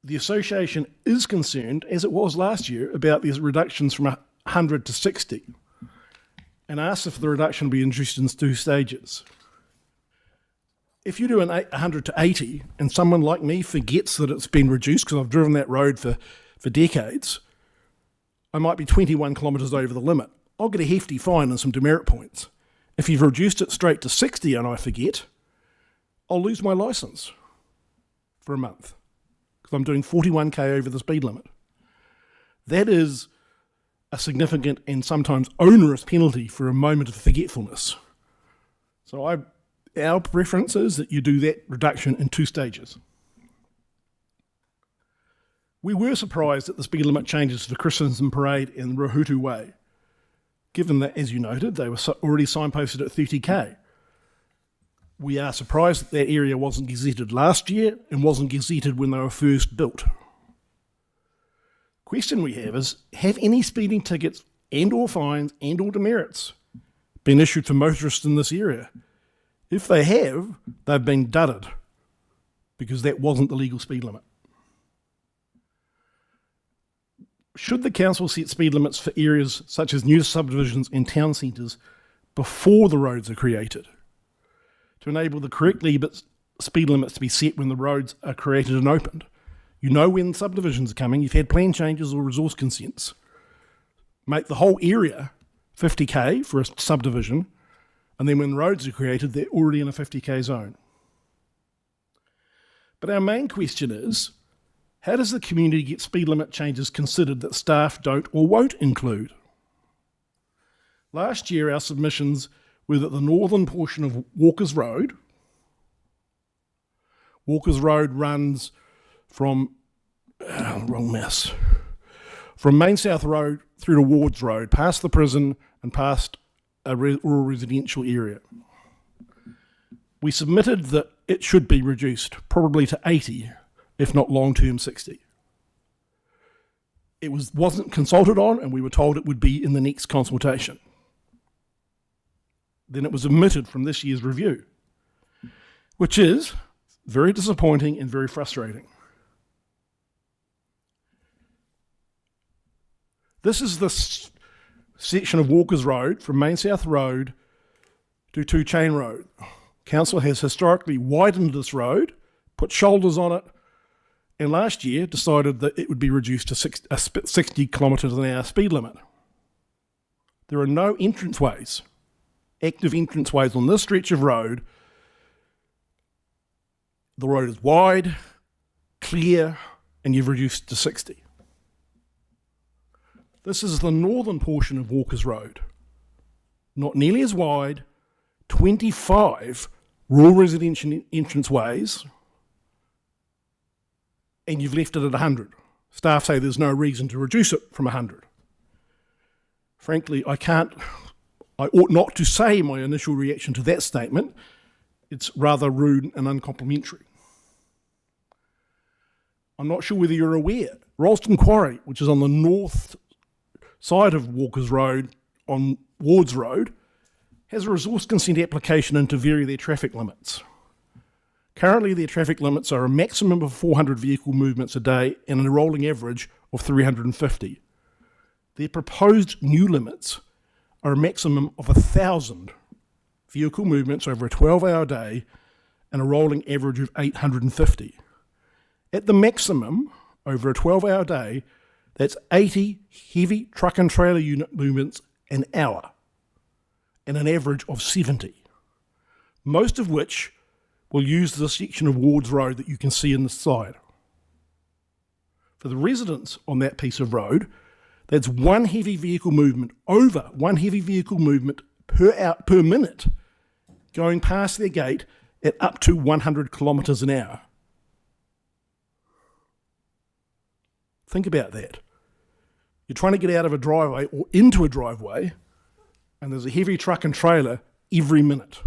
The association is concerned, as it was last year, about these reductions from 100 to 60 and asks if the reduction be introduced in 2 stages. If you do an 100 to 80 and someone like me forgets that it's been reduced because I've driven that road for decades, I might be 21 kilometres over the limit. I'll get a hefty fine and some demerit points. If you've reduced it straight to 60 and I forget, I'll lose my licence for a month because I'm doing 41k over the speed limit. That is a significant and sometimes onerous penalty for a moment of forgetfulness. So our preference is that you do that reduction in 2 stages. We were surprised at the speed limit changes for Christensen Parade and Rahutu Way, given that, as you noted, they were already signposted at 30k. We are surprised that that area wasn't gazetted last year and wasn't gazetted when they were first built. Question we have is, have any speeding tickets and or fines and or demerits been issued to motorists in this area? If they have, they've been dudded because that wasn't the legal speed limit. Should the council set speed limits for areas such as new subdivisions and town centres before the roads are created to enable the correct speed limits to be set when the roads are created and opened? You know when subdivisions are coming, you've had plan changes or resource consents. Make the whole area 50k for a subdivision, and then when roads are created, they're already in a 50k zone. But our main question is, how does the community get speed limit changes considered that staff don't or won't include? Last year, our submissions were that the northern portion of Walker's Road runs from, from Main South Road through to Wards Road, past the prison and past a rural residential area. We submitted that it should be reduced, probably to 80, if not long-term 60. It wasn't consulted on, and we were told it would be in the next consultation. Then it was omitted from this year's review, which is very disappointing and very frustrating. This is the section of Walker's Road from Main South Road to 2 Chain Road. Council has historically widened this road, put shoulders on it, and last year decided that it would be reduced to 60 kilometres an hour speed limit. There are no entranceways, active entranceways on this stretch of road. The road is wide, clear, and you've reduced to 60. This is the northern portion of Walker's Road. Not nearly as wide, 25 rural residential entranceways, and you've left it at 100. Staff say there's no reason to reduce it from 100. Frankly, I ought not to say my initial reaction to that statement. It's rather rude and uncomplimentary. I'm not sure whether you're aware, Ralston Quarry, which is on the north side of Walker's Road on Wards Road, has a resource consent application in to vary their traffic limits. Currently, their traffic limits are a maximum of 400 vehicle movements a day and a rolling average of 350. Their proposed new limits are a maximum of 1,000 vehicle movements over a 12-hour day and a rolling average of 850. At the maximum, over a 12-hour day, that's 80 heavy truck and trailer unit movements an hour and an average of 70, most of which will use the section of Wards Road that you can see in the side. For the residents on that piece of road, that's one heavy vehicle movement, over one heavy vehicle movement per minute, going past their gate at up to 100 kilometres an hour. Think about that. You're trying to get out of a driveway or into a driveway, and there's a heavy truck and trailer every minute.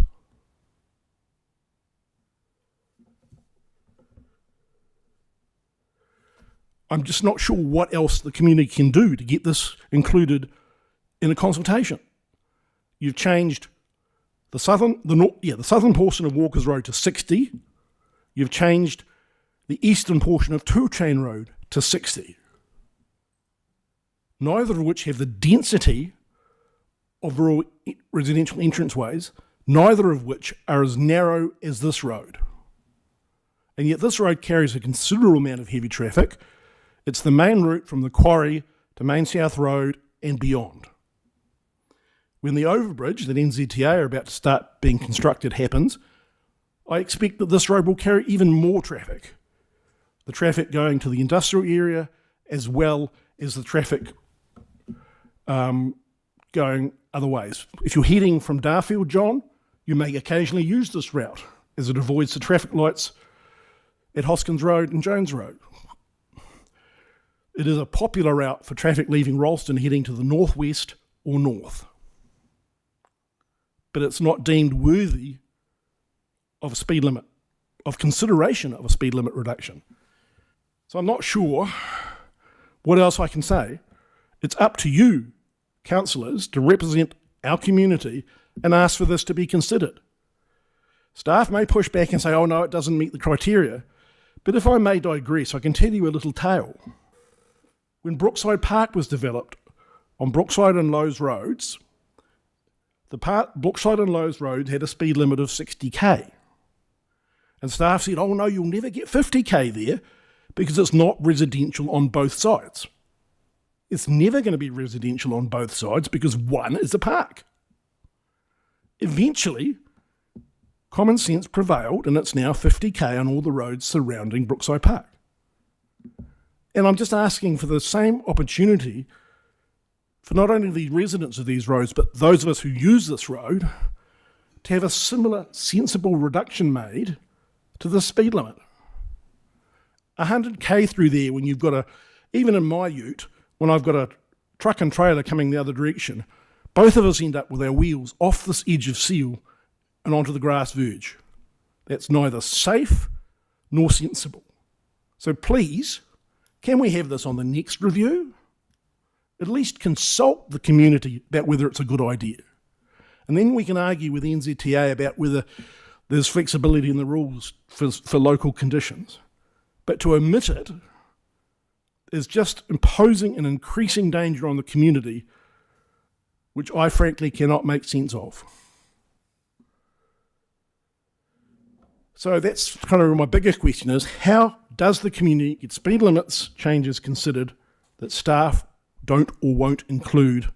I'm just not sure what else the community can do to get this included in a consultation. You've changed the southern portion of Walker's Road to 60. You've changed the eastern portion of Two Chain Road to 60. Neither of which have the density of rural residential entranceways, neither of which are as narrow as this road. And yet this road carries a considerable amount of heavy traffic. It's the main route from the quarry to Main South Road and beyond. When the overbridge that NZTA are about to start being constructed happens, I expect that this road will carry even more traffic. The traffic going to the industrial area as well as the traffic going other ways. If you're heading from Darfield, John, you may occasionally use this route as it avoids the traffic lights at Hoskins Road and Jones Road. It is a popular route for traffic leaving Ralston heading to the northwest or north. But it's not deemed worthy of a speed limit, of consideration of a speed limit reduction. So I'm not sure what else I can say. It's up to you, councillors, to represent our community and ask for this to be considered. Staff may push back and say, oh no, it doesn't meet the criteria. But if I may digress, I can tell you a little tale. When Brookside Park was developed on Brookside and Lowes Roads, Brookside and Lowes Road had a speed limit of 60k. And staff said, oh no, you'll never get 50k there because it's not residential on both sides. It's never going to be residential on both sides because one is a park. Eventually, common sense prevailed and it's now 50k on all the roads surrounding Brookside Park. And I'm just asking for the same opportunity for not only the residents of these roads, but those of us who use this road, to have a similar sensible reduction made to the speed limit. 100k through there when you've got even in my ute, when I've got a truck and trailer coming the other direction, both of us end up with our wheels off this edge of seal and onto the grass verge. That's neither safe nor sensible. So please, can we have this on the next review? At least consult the community about whether it's a good idea. And then we can argue with NZTA about whether there's flexibility in the rules for local conditions. But to omit it is just imposing an increasing danger on the community, which I frankly cannot make sense of. So that's kind of my biggest question is, how does the community get speed limits changes considered that staff don't or won't include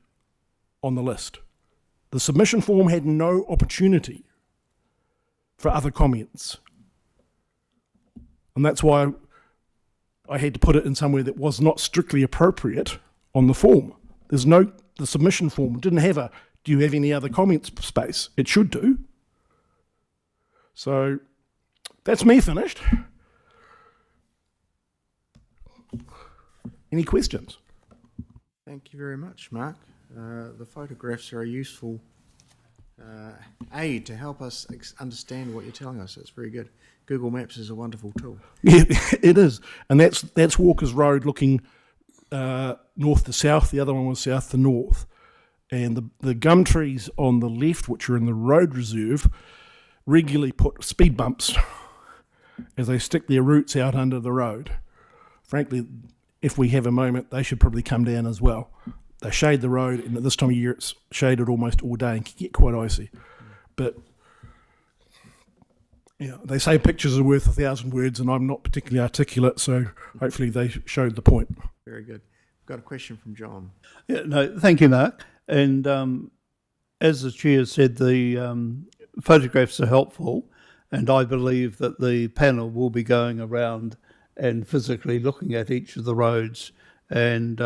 on the list? The submission form had no opportunity for other comments. And that's why I had to put it in somewhere that was not strictly appropriate on the form. The submission form didn't have do you have any other comments space? It should do. So that's me finished. Any questions? Thank you very much, Mark. The photographs are a useful aid to help us understand what you're telling us. It's very good. Google Maps is a wonderful tool. Yeah, it is. And that's Walker's Road looking north to south. The other one was south to north. And the gum trees on the left, which are in the road reserve, regularly put speed bumps as they stick their roots out under the road. Frankly, if we have a moment, they should probably come down as well. They shade the road, and at this time of year it's shaded almost all day and can get quite icy. But they say pictures are worth 1,000 words, and I'm not particularly articulate, so hopefully they showed the point. Very good. I've got a question from John. Yeah, no, thank you, Mark. And as the chair said, the photographs are helpful, and I believe that the panel will be going around and physically looking at each of the roads. And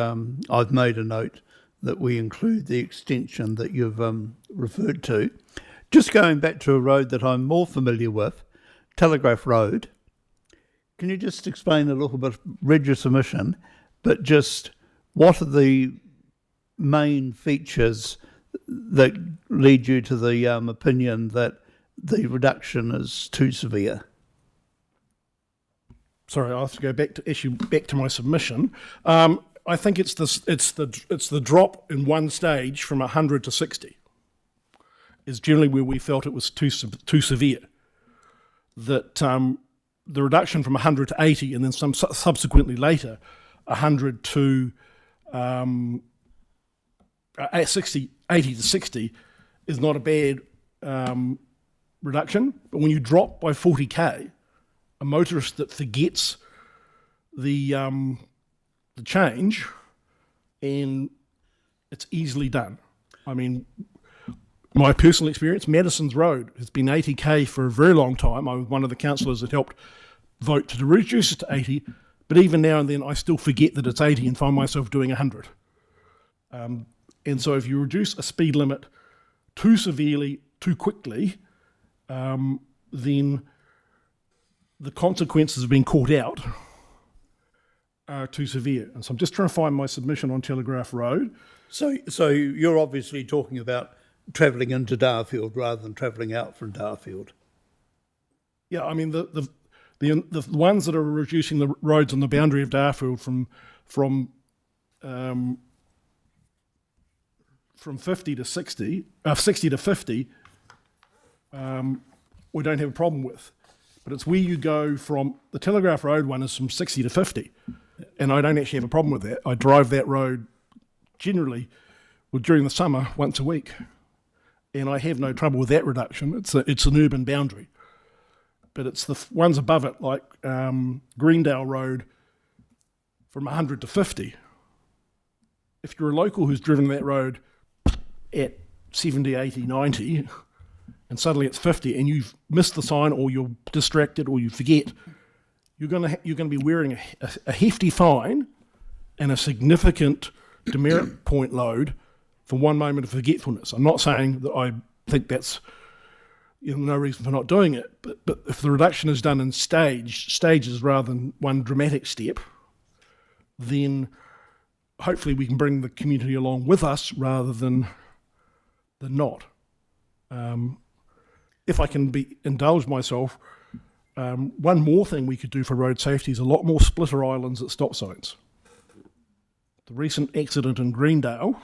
I've made a note that we include the extension that you've referred to. Just going back to a road that I'm more familiar with, Telegraph Road, can you just explain a little bit, read your submission, but just what are the main features that lead you to the opinion that the reduction is too severe? Sorry, I have to go back to my submission. I think it's the drop in one stage from 100 to 60. is generally where we felt it was too severe. That the reduction from 100 to 80 and then subsequently later 100 to 80 to 60 is not a bad reduction. But when you drop by 40k, a motorist that forgets the change, and it's easily done. I mean, my personal experience, Madison's Road has been 80k for a very long time. I was one of the councillors that helped vote to reduce it to 80, but even now and then I still forget that it's 80 and find myself doing 100. And so if you reduce a speed limit too severely, too quickly, then the consequences of being caught out are too severe. And so I'm just trying to find my submission on Telegraph Road. So you're obviously talking about travelling into Darfield rather than travelling out from Darfield. Yeah, I mean the ones that are reducing the roads on the boundary of Darfield from 50 to 60, 60 to 50, we don't have a problem with. But it's where you go from, the Telegraph Road one is from 60 to 50, and I don't actually have a problem with that. I drive that road generally, during the summer, once a week, and I have no trouble with that reduction. It's an urban boundary. But it's the ones above it, like Greendale Road, from 100 to 50. If you're a local who's driven that road at 70, 80, 90, and suddenly it's 50, and you've missed the sign, or you're distracted, or you forget, you're going to be wearing a hefty fine and a significant demerit point load for one moment of forgetfulness. I'm not saying that I think that's no reason for not doing it, but if the reduction is done in stages rather than one dramatic step, then hopefully we can bring the community along with us rather than not. If I can indulge myself, one more thing we could do for road safety is a lot more splitter islands at stop signs. The recent accident in Greendale,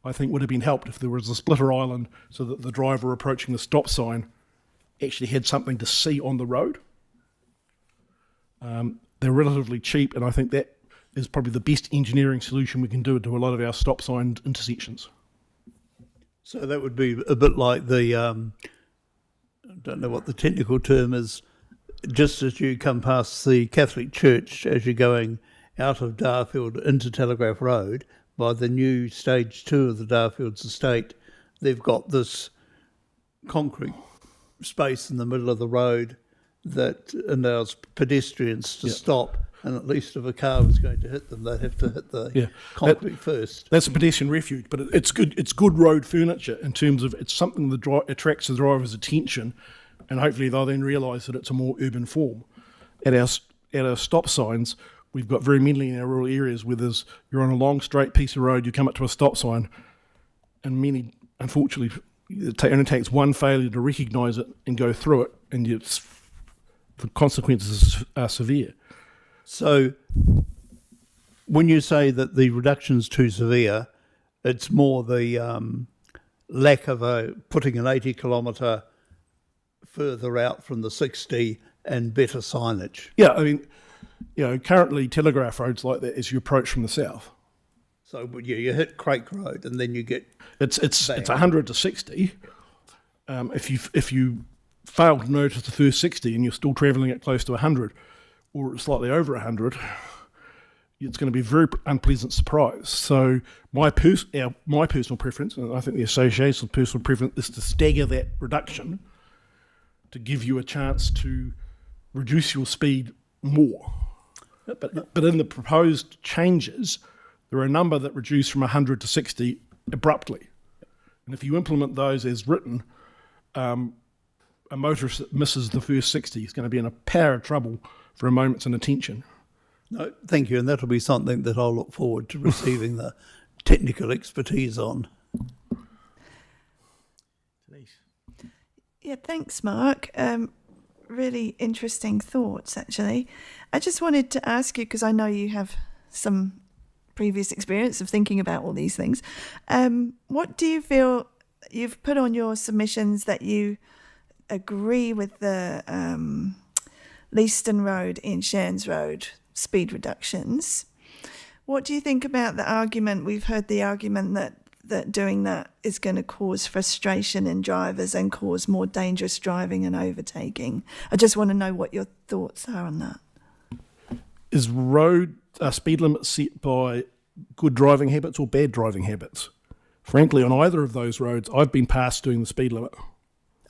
I think, would have been helped if there was a splitter island so that the driver approaching the stop sign actually had something to see on the road. They're relatively cheap, and I think that is probably the best engineering solution we can do to a lot of our stop sign intersections. So that would be a bit like the, I don't know what the technical term is, just as you come past the Catholic Church as you're going out of Darfield into Telegraph Road, by the new stage 2 of the Darfields estate, they've got this concrete space in the middle of the road that allows pedestrians to stop, and at least if a car was going to hit them, they'd have to hit the concrete first. That's a pedestrian refuge, but it's good. It's good road furniture in terms of it's something that attracts the driver's attention, and hopefully they'll then realise that it's a more urban form. At our stop signs, we've got very many in our rural areas where you're on a long straight piece of road, you come up to a stop sign, and many, unfortunately, it only takes one failure to recognise it and go through it, and the consequences are severe. So when you say that the reduction's too severe, it's more the lack of putting an 80 kilometre further out from the 60 and better signage. Yeah, I mean, currently Telegraph Road's like that as you approach from the south. So you hit Crake Road and then you get it's 100 to 60. If you fail to notice the first 60 and you're still travelling at close to 100 or slightly over 100, it's going to be a very unpleasant surprise. So my personal preference, and I think the association's personal preference, is to stagger that reduction to give you a chance to reduce your speed more. But in the proposed changes, there are a number that reduce from 100 to 60 abruptly. And if you implement those as written, a motorist that misses the first 60 is going to be in a power of trouble for a moment's inattention. No, thank you, and that'll be something that I'll look forward to receiving the technical expertise on. Yeah, thanks, Mark. Really interesting thoughts, actually. I just wanted to ask you, because I know you have some previous experience of thinking about all these things. What do you feel you've put on your submissions that you agree with the Leaston Road and Shands Road speed reductions. What do you think about the argument? We've heard the argument that doing that is going to cause frustration in drivers and cause more dangerous driving and overtaking. I just want to know what your thoughts are on that. Is road speed limit set by good driving habits or bad driving habits? Frankly, on either of those roads, I've been past doing the speed limit.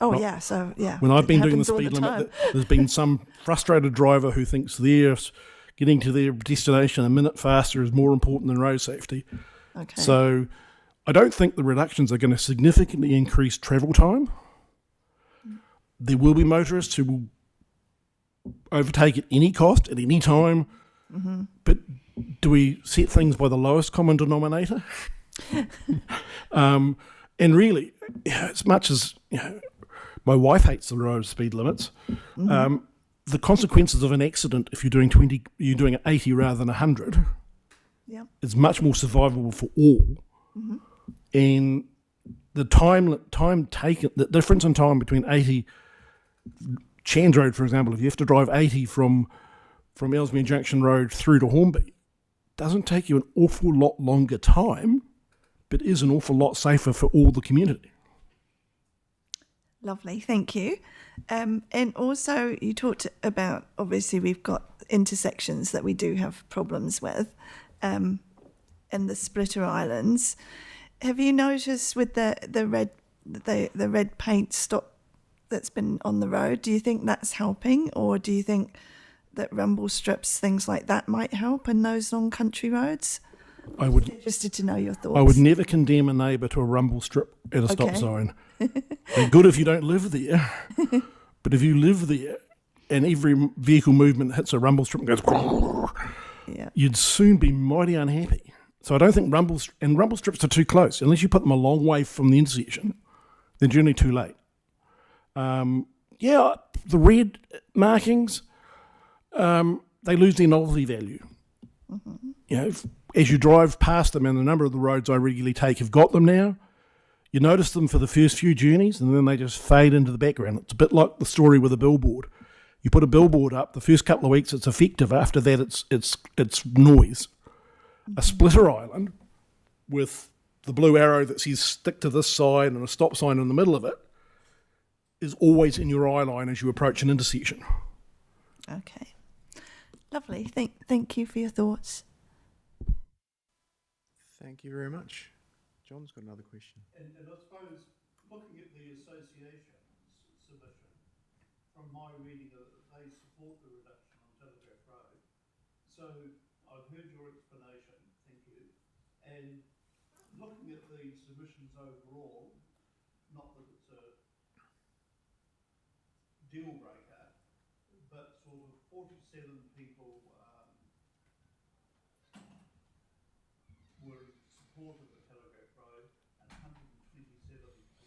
Oh, When I've been doing the happens all speed limit, time. there's been some frustrated driver who thinks they're getting to their destination a minute faster is more important than road safety. Okay. So I don't think the reductions are going to significantly increase travel time. There will be motorists who will overtake at any cost, at any time. But do we set things by the lowest common denominator? And really, as much as my wife hates the road speed limits, the consequences of an accident, if you're doing 80 rather than 100, is much more survivable for all. And the time taken, the difference in time between 80, Shands Road, for example, if you have to drive 80 from Ellesmere Junction Road through to Hornby, doesn't take you an awful lot longer time, but is an awful lot safer for all the community. Lovely, thank you. And also you talked about, obviously we've got intersections that we do have problems with, and the splitter islands. Have you noticed with the red paint stop that's been on the road, do you think that's helping, or do you think that rumble strips, things like that, might help in those long country roads? I would Interested to know your thoughts. I would never condemn a neighbour to a rumble strip at a stop sign. They're good if you don't live there, but if you live there and every vehicle movement hits a rumble strip and goes, you'd soon be mighty unhappy. So I don't think rumble strips are too close. Unless you put them a long way from the intersection, they're generally too late. The red markings, they lose their novelty value. As you drive past them, and a number of the roads I regularly take have got them now, you notice them for the first few journeys and then they just fade into the background. It's a bit like the story with a billboard. You put a billboard up, the first couple of weeks it's effective, after that it's noise. A splitter island with the blue arrow that says stick to this side and a stop sign in the middle of it is always in your eye line as you approach an intersection. Okay. Lovely. Thank you for your thoughts. Thank you very much. John's got another question. And I suppose, looking at the association's submission, from my reading of it, they support the reduction on Telegraph Road. So I've heard your explanation, thank you. And looking at the submissions overall, not that it's a deal breaker, but sort of 47 people were in support of the Telegraph Road and 127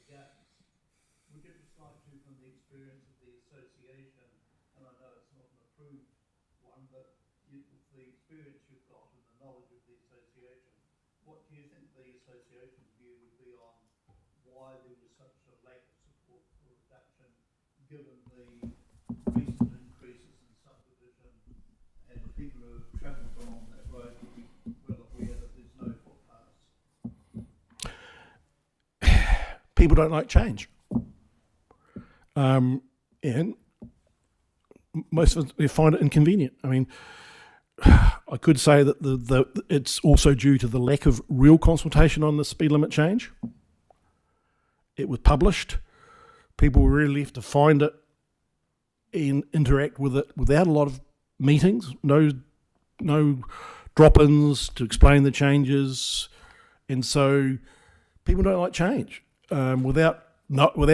against. Would you just like to, from the experience of the association, and I know it's not an approved one, but with the experience you've got and the knowledge of the association, what do you think the association's view would be on why there was such a lack of support for reduction, given the recent increases in subdivision, and people who have travelled along that road will be well aware that there's no footpaths? People don't like change. And most of us they find it inconvenient. I mean, I could say that it's also due to the lack of real consultation on the speed limit change. It was published. People were really left to find it and interact with it without a lot of meetings, no drop-ins to explain the changes, and so people don't like change without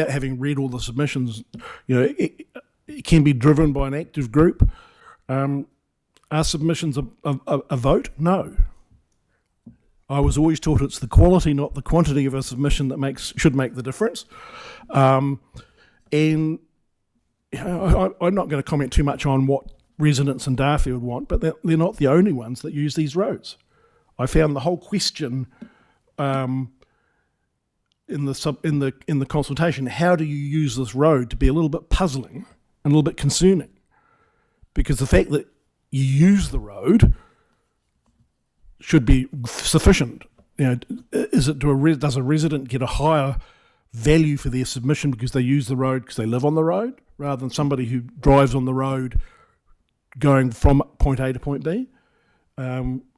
having read all the submissions. It can be driven by an active group. Are submissions a vote? No. I was always taught it's the quality, not the quantity of a submission that should make the difference. And I'm not going to comment too much on what residents in Darfield want, but they're not the only ones that use these roads. I found the whole question in the consultation, how do you use this road, to be a little bit puzzling and a little bit concerning, because the fact that you use the road should be sufficient. Does a resident get a higher value for their submission because they use the road because they live on the road, rather than somebody who drives on the road going from point A to point B?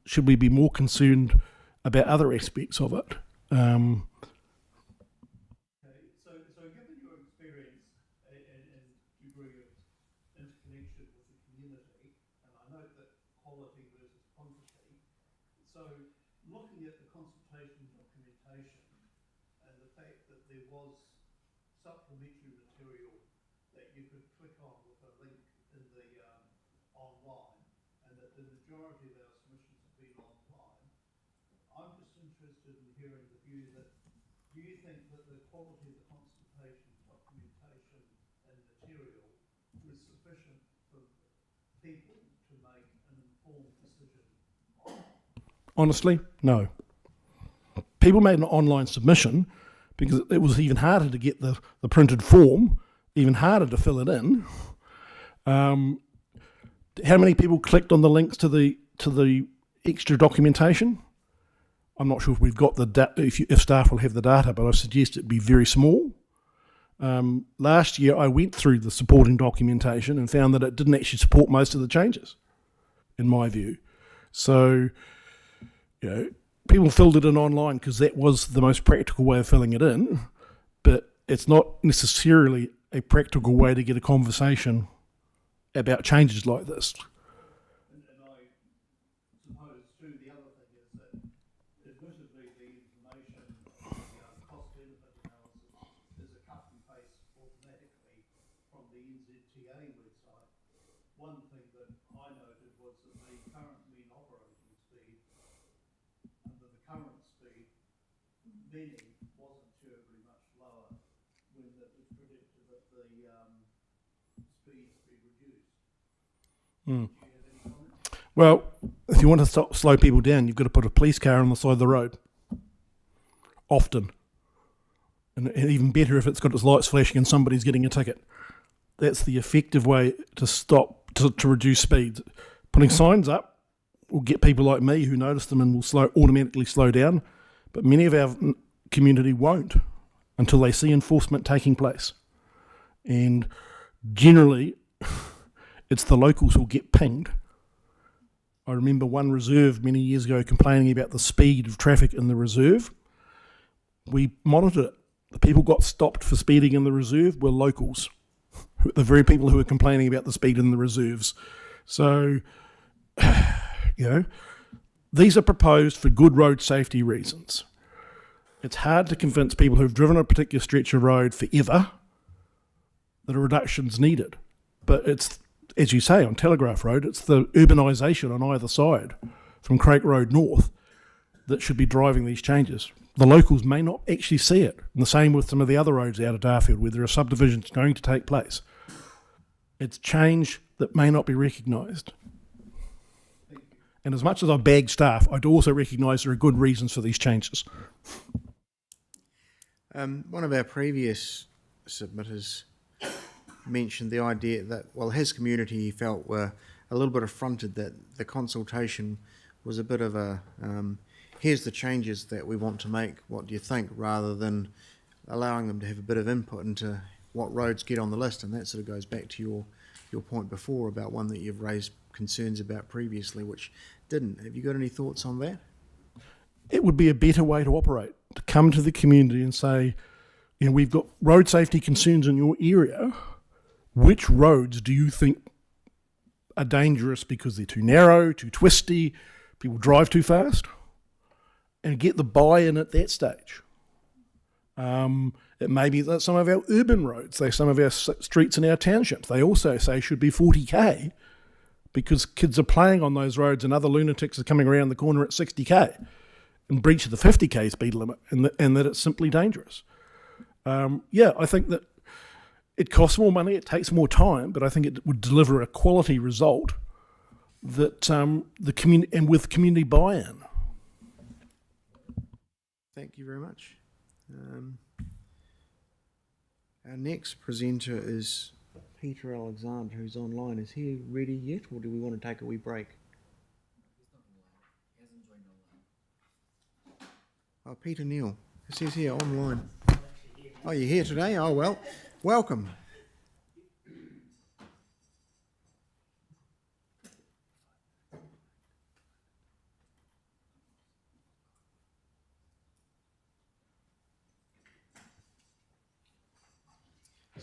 Should we be more concerned about other aspects of it? So given your experience and degree of interconnection with the community, and I note that quality versus quantity, so looking at the consultation documentation and the fact that there was supplementary material that you could click on with a link in the online, and that the majority of our submissions have been online, I'm just interested in hearing the view that, do you think that the quality of the consultation documentation and material was sufficient for people to make an informed decision? Honestly, no. People made an online submission because it was even harder to get the printed form, even harder to fill it in. How many people clicked on the links to the extra documentation? I'm not sure if we've got the data, if staff will have the data, but I suggest it be very small. Last year, I went through the supporting documentation and found that it didn't actually support most of the changes, in my view. So, people filled it in online because that was the most practical way of filling it in, but it's not necessarily a practical way to get a conversation about changes like this. And I suppose too, the other thing is that admittedly the information, cost benefit analysis is a cut and paste automatically from the NZTA website. One thing that I noted was that the current mean operating speed, under the current speed, meaning wasn't terribly much lower when it was predicted that the speeds be reduced. Well, if you want to slow people down, you've got to put a police car on the side of the road. Often. And even better if it's got its lights flashing and somebody's getting a ticket. That's the effective way to stop, to reduce speeds. Putting signs up will get people like me who notice them and will automatically slow down. But many of our community won't until they see enforcement taking place. And generally, it's the locals who'll get pinged. I remember one reserve many years ago complaining about the speed of traffic in the reserve. We monitored it. The people got stopped for speeding in the reserve were locals, the very people who were complaining about the speed in the reserves. So, these are proposed for good road safety reasons. It's hard to convince people who've driven a particular stretch of road forever that a reduction's needed. But it's, as you say, on Telegraph Road, it's the urbanisation on either side from Craik Road north that should be driving these changes. The locals may not actually see it. And the same with some of the other roads out of Darfield where there are subdivisions going to take place. It's change that may not be recognised. And as much as I bag staff, I do also recognise there are good reasons for these changes. One of our previous submitters mentioned the idea that, well, his community he felt were a little bit affronted that the consultation was a bit of a, here's the changes that we want to make, what do you think, rather than allowing them to have a bit of input into what roads get on the list. And that sort of goes back to your point before about one that you've raised concerns about previously, which didn't. Have you got any thoughts on that? It would be a better way to operate, to come to the community and say, we've got road safety concerns in your area. Which roads do you think are dangerous because they're too narrow, too twisty, people drive too fast? And get the buy-in at that stage. It may be that some of our urban roads, some of our streets in our townships, they also say should be 40k because kids are playing on those roads and other lunatics are coming around the corner at 60k and breach of the 50k speed limit and that it's simply dangerous. I think that it costs more money, it takes more time, but I think it would deliver a quality result that the community and with community buy-in. Thank you very much. Our next presenter is Peter Alexander, who's online. Is he ready yet, or do we want to take a wee break? Oh, Peter Neal. It says here online. Oh, you're here today? Oh, well, welcome.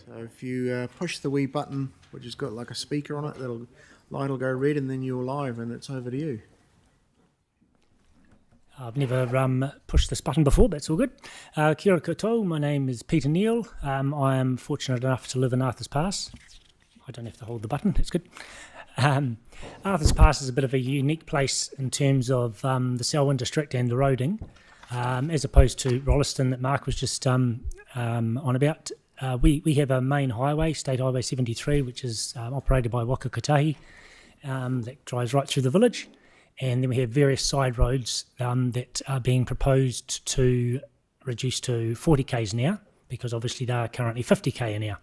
So if you push the wee button, which has got like a speaker on it, light will go red, and then you're live, and it's over to you. I've never pushed this button before, but it's all good. Kia ora koutou, my name is Peter Neal. I am fortunate enough to live in Arthur's Pass. I don't have to hold the button, it's good. Arthur's Pass is a bit of a unique place in terms of the Selwyn district and the roading, as opposed to Rolleston that Mark was just on about. We have a main highway, State Highway 73, which is operated by Waka Kotahi, that drives right through the village. And then we have various side roads that are being proposed to reduce to 40 k's an hour, because obviously they are currently 50 k an hour.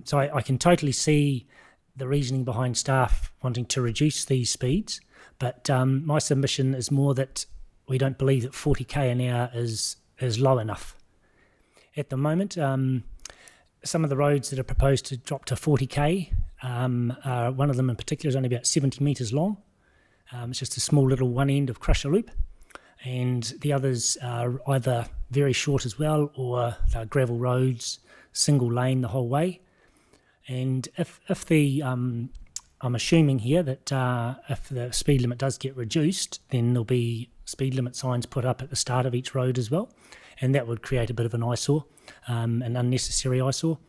So I can totally see the reasoning behind staff wanting to reduce these speeds, but my submission is more that we don't believe that 40 k an hour is low enough. At the moment, some of the roads that are proposed to drop to 40 k, one of them in particular is only about 70 metres long. It's just a small little one end of crusher loop, and the others are either very short as well, or they're gravel roads, single lane the whole way. And if the I'm assuming here that if the speed limit does get reduced, then there'll be speed limit signs put up at the start of each road as well, and that would create a bit of an eyesore, an unnecessary eyesore.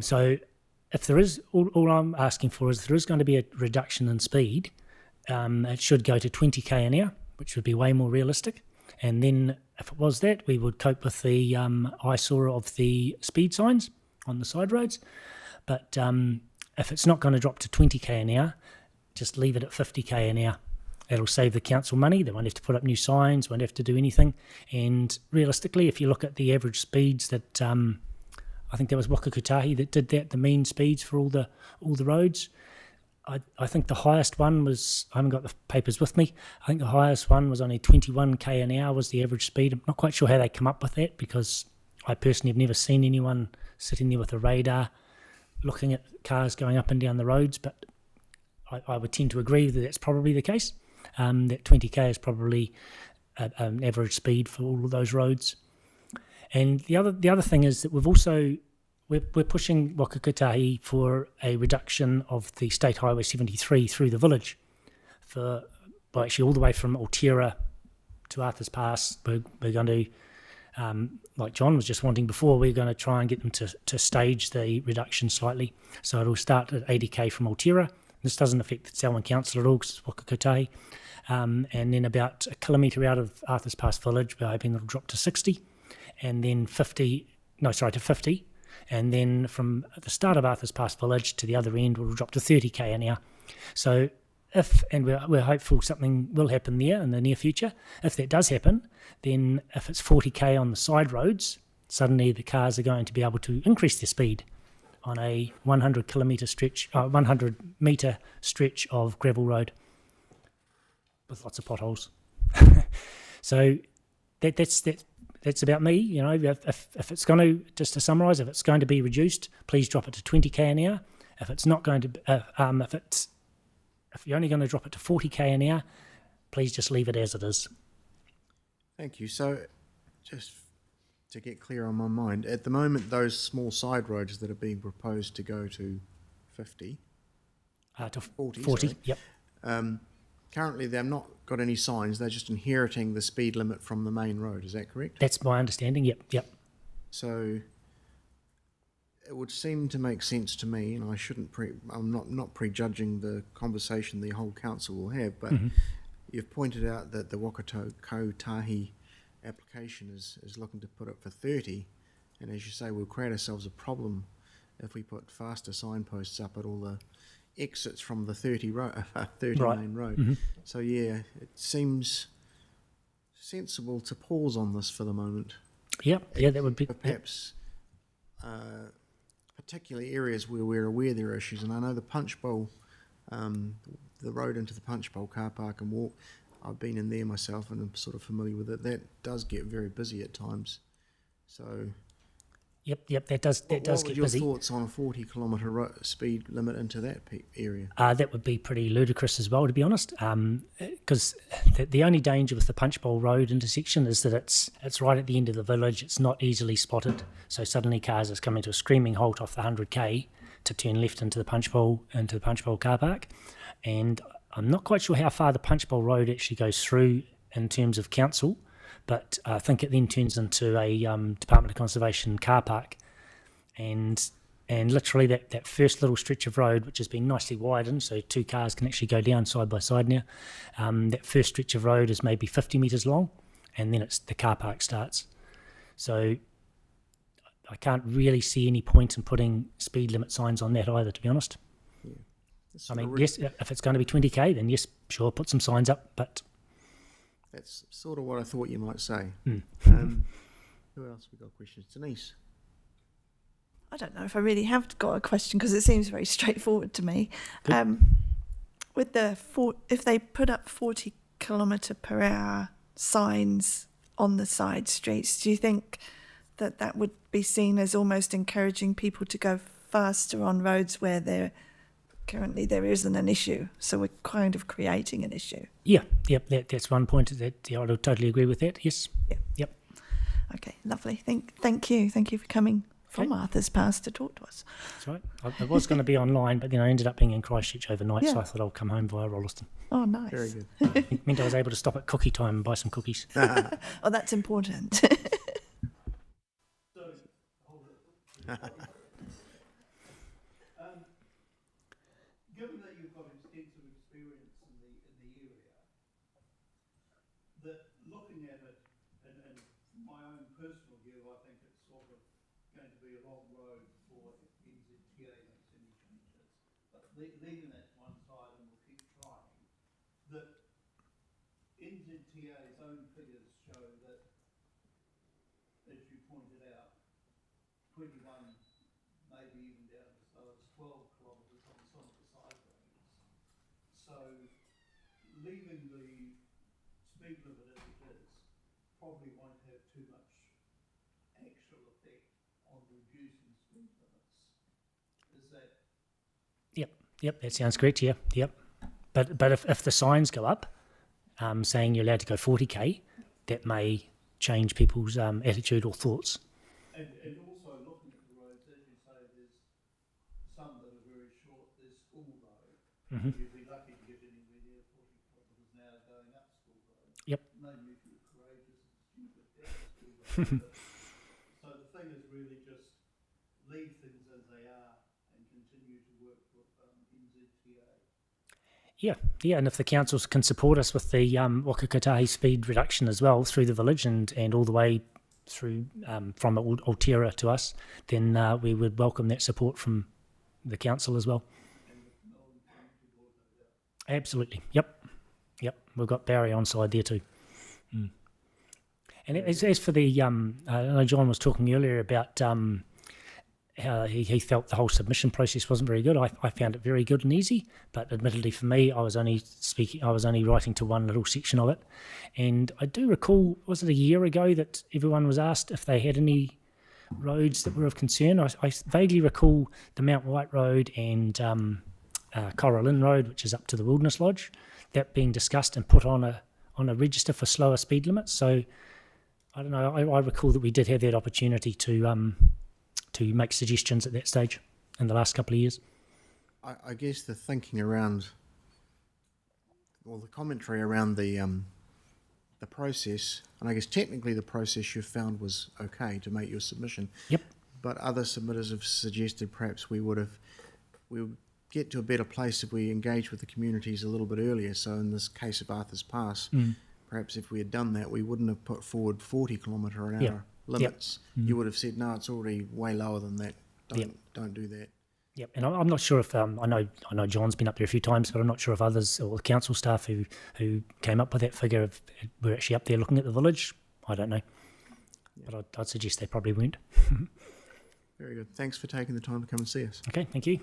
So if there is, all I'm asking for is if there is going to be a reduction in speed, it should go to 20 k an hour, which would be way more realistic. And then if it was that, we would cope with the eyesore of the speed signs on the side roads. But if it's not going to drop to 20 k an hour, just leave it at 50 k an hour. It'll save the council money. They won't have to put up new signs, won't have to do anything. And realistically, if you look at the average speeds that, I think there was Waka Kotahi that did that, the mean speeds for all the roads. I think the highest one was, I haven't got the papers with me, I think the highest one was only 21 k an hour was the average speed. I'm not quite sure how they come up with that, because I personally have never seen anyone sitting there with a radar looking at cars going up and down the roads, but I would tend to agree that that's probably the case, that 20 k is probably an average speed for all of those roads. And the other thing is that we're pushing Waka Kotahi for a reduction of the State Highway 73 through the village, actually all the way from Altera to Arthur's Pass. We're going to, like John was just wanting before, we're going to try and get them to stage the reduction slightly. So it'll start at 80 k from Altera. This doesn't affect the Selwyn Council at all, because it's Waka Kotahi. And then about a kilometre out of Arthur's Pass village, we're hoping it'll drop to 60, and then to 50. And then from the start of Arthur's Pass village to the other end, we'll drop to 30 k an hour. So we're hopeful something will happen there in the near future. If that does happen, then if it's 40 k on the side roads, suddenly the cars are going to be able to increase their speed on a 100 metre stretch of gravel road with lots of potholes. So that's about me. You know, if it's going to, just to summarise, if it's going to be reduced, please drop it to 20 k an hour. If it's not going to, if you're only going to drop it to 40 k an hour, please just leave it as it is. Thank you. So, just to get clear on my mind, at the moment, those small side roads that are being proposed to go to 50, To 40, 40, sorry. yep. Currently, they've not got any signs. They're just inheriting the speed limit from the main road. Is that correct? That's my understanding, yep. So it would seem to make sense to me, and I shouldn't I'm not prejudging the conversation the whole council will have, but you've pointed out that the Waka Kotahi application is looking to put it for 30, and as you say, we'll create ourselves a problem if we put faster signposts up at all the exits from the 30 Right. main road. So yeah, it seems sensible to pause on this for the moment. Yep, yeah, that would be... Perhaps particular areas where we're aware there are issues, and I know the Punch Bowl, the road into the Punch Bowl car park and walk, I've been in there myself and I'm sort of familiar with it. That does get very busy at times. So, Yep, that does what get were your busy. thoughts on a 40-kilometre area limit into that area? That would be pretty ludicrous as well, to be honest, because the only danger with the Punch Bowl Road intersection is that it's right at the end of the village. It's not easily spotted, so suddenly cars are coming to a screaming halt off the 100k to turn left into the Punch Bowl car park, and I'm not quite sure how far the Punch Bowl Road actually goes through in terms of council, but I think it then turns into a Department of Conservation car park, and literally that first little stretch of road, which has been nicely widened so two cars can actually go down side by side now, that first stretch of road is maybe 50 metres long, and then the car park starts. So I can't really see any point in putting speed limit signs on that either, to be honest. I mean, yes, if it's going to be 20k, then yes, sure, put some signs up, but... That's sort of what I thought you might say. Who else we got questions? Denise? I don't know if I really have got a question because it seems very straightforward to me. With if they put up 40km/h signs on the side streets, do you think that would be seen as almost encouraging people to go faster on roads where currently there isn't an issue? So we're kind of creating an issue. Yeah, that's one point that I would totally agree with that, yes. Yeah. Yep. Okay, lovely. Thank you for coming from Arthur's Pass to talk to us. That's right. I was going to be online, but then I ended up being in Christchurch overnight, so Yeah. I thought I'll come home via Rolliston. Oh, nice. Very good. It meant I was able to stop at cookie time and buy some cookies. Oh, that's important. Given that you've got extensive experience in the area, that looking at it, and from my own personal view, I think it's sort of going to be a long road before NZTA makes any changes. But leaving that to one side, and we'll keep trying, that NZTA's own figures show that, as you pointed out, 21, maybe even down as low as 12 kilometres on some of the side roads. So leaving the speed limit as it is probably won't have too much actual effect on reducing speed limits. Is that? Yep, that sounds correct, yeah, yep. But if the signs go up saying you're allowed to go 40k, that may change people's attitude or thoughts. And also looking at the roads, as you say, there's some that are very short. There's school road. You'd be lucky to get anywhere near 40 kilometres an hour going up school road. Yep. Maybe if you're courageous and stupid down school road. So the thing is really just leave things as they are and continue to work with NZTA. Yeah, and if the councils can support us with the Wakakatahi speed reduction as well through the village and all the way through from Aotearoa to us, then we would welcome that support from the council as well. Absolutely, yep. We've got Barry on side there too. And as for the, I know John was talking earlier about how he felt the whole submission process wasn't very good. I found it very good and easy, but admittedly for me, I was only writing to one little section of it. And I do recall, was it a year ago that everyone was asked if they had any roads that were of concern? I vaguely recall the Mount White Road and Coral Inn Road, which is up to the Wilderness Lodge, that being discussed and put on a register for slower speed limits. So I don't know, I recall that we did have that opportunity to make suggestions at that stage in the last couple of years. I guess the thinking around, or the commentary around the process, and I guess technically the process you found was okay to make your submission. Yep. But other submitters have suggested perhaps we would get to a better place if we engage with the communities a little bit earlier. So in this case of Arthur's Pass, perhaps if we had done that, we wouldn't have put forward 40km/h limits. You would have said, no, it's already way lower than that. Don't do that. Yep, and I'm not sure if I know John's been up there a few times, but I'm not sure if others or the council staff who came up with that figure were actually up there looking at the village. I don't know, but I'd suggest they probably weren't. Very good. Thanks for taking the time to come and see us. Okay, thank you.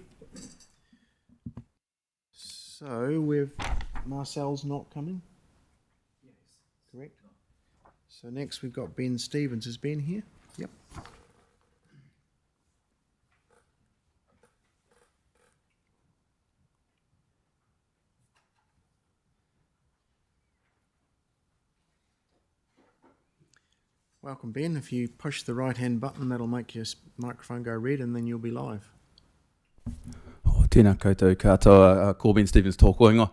So Marcel's not coming? Yes. Correct. So next we've got Ben Stevens. Is Ben here? Yep. Welcome, Ben. If you push the right-hand button, that'll make your microphone go red, and then you'll be live. Tēnā koutou katoa, ko Ben Stevens tōku ingoa.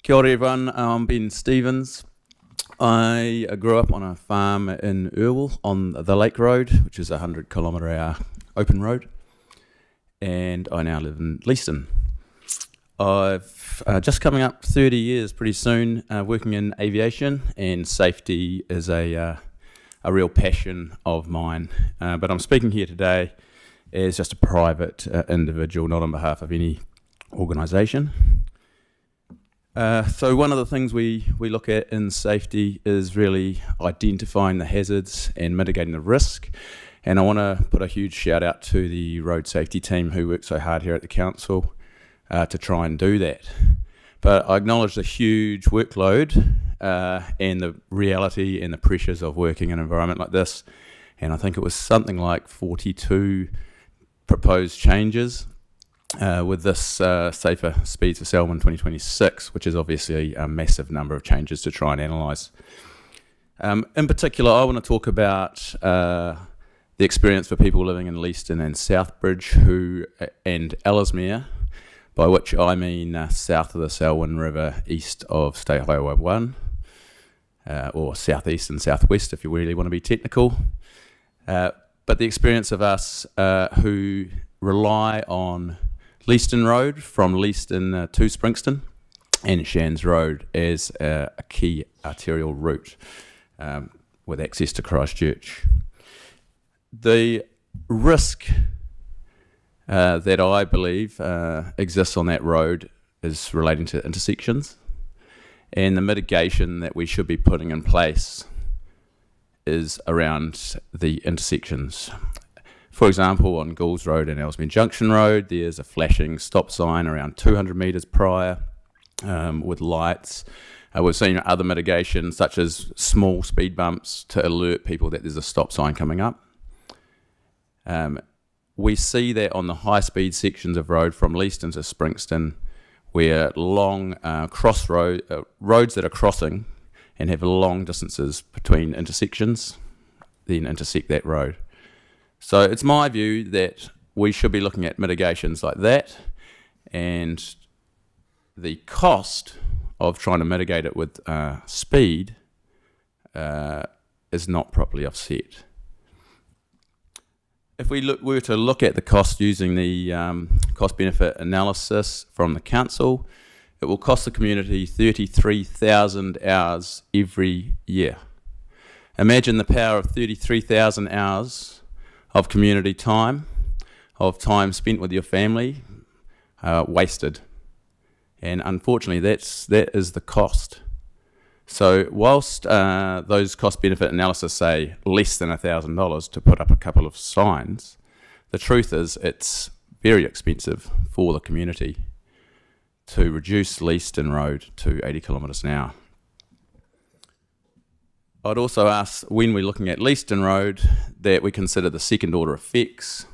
Kia ora everyone, I'm Ben Stevens. I grew up on a farm in Irwell on the Lake Road, which is a 100km/h open road, and I now live in Leeston. I've just coming up 30 years pretty soon working in aviation, and safety is a real passion of mine. But I'm speaking here today as just a private individual, not on behalf of any organisation. So one of the things we look at in safety is really identifying the hazards and mitigating the risk. And I want to put a huge shout out to the road safety team who work so hard here at the council to try and do that. But I acknowledge the huge workload and the reality and the pressures of working in an environment like this. And I think it was something like 42 proposed changes with this Safer Speeds for Selwyn 2026, which is obviously a massive number of changes to try and analyse. In particular, I want to talk about the experience for people living in Leeston and Southbridge and Ellesmere, by which I mean south of the Selwyn River, east of State Highway 1, or southeast and southwest if you really want to be technical. But the experience of us who rely on Leeston Road from Leeston to Springston and Shands Road as a key arterial route with access to Christchurch. The risk that I believe exists on that road is relating to intersections, and the mitigation that we should be putting in place is around the intersections. For example, on Goulds Road and Ellesmere Junction Road, there's a flashing stop sign around 200 metres prior with lights. We've seen other mitigation, such as small speed bumps to alert people that there's a stop sign coming up. We see that on the high-speed sections of road from Leeston to Springston, where long roads that are crossing and have long distances between intersections, then intersect that road. So it's my view that we should be looking at mitigations like that, and the cost of trying to mitigate it with speed is not properly offset. If we were to look at the cost using the cost-benefit analysis from the council, it will cost the community 33,000 hours every year. Imagine the power of 33,000 hours of community time, of time spent with your family, wasted. And unfortunately, that is the cost. So whilst those cost-benefit analysis say less than $1,000 to put up a couple of signs, the truth is it's very expensive for the community to reduce Leeston Road to 80 kilometres an hour. I'd also ask, when we're looking at Leeston Road, that we consider the second order effects.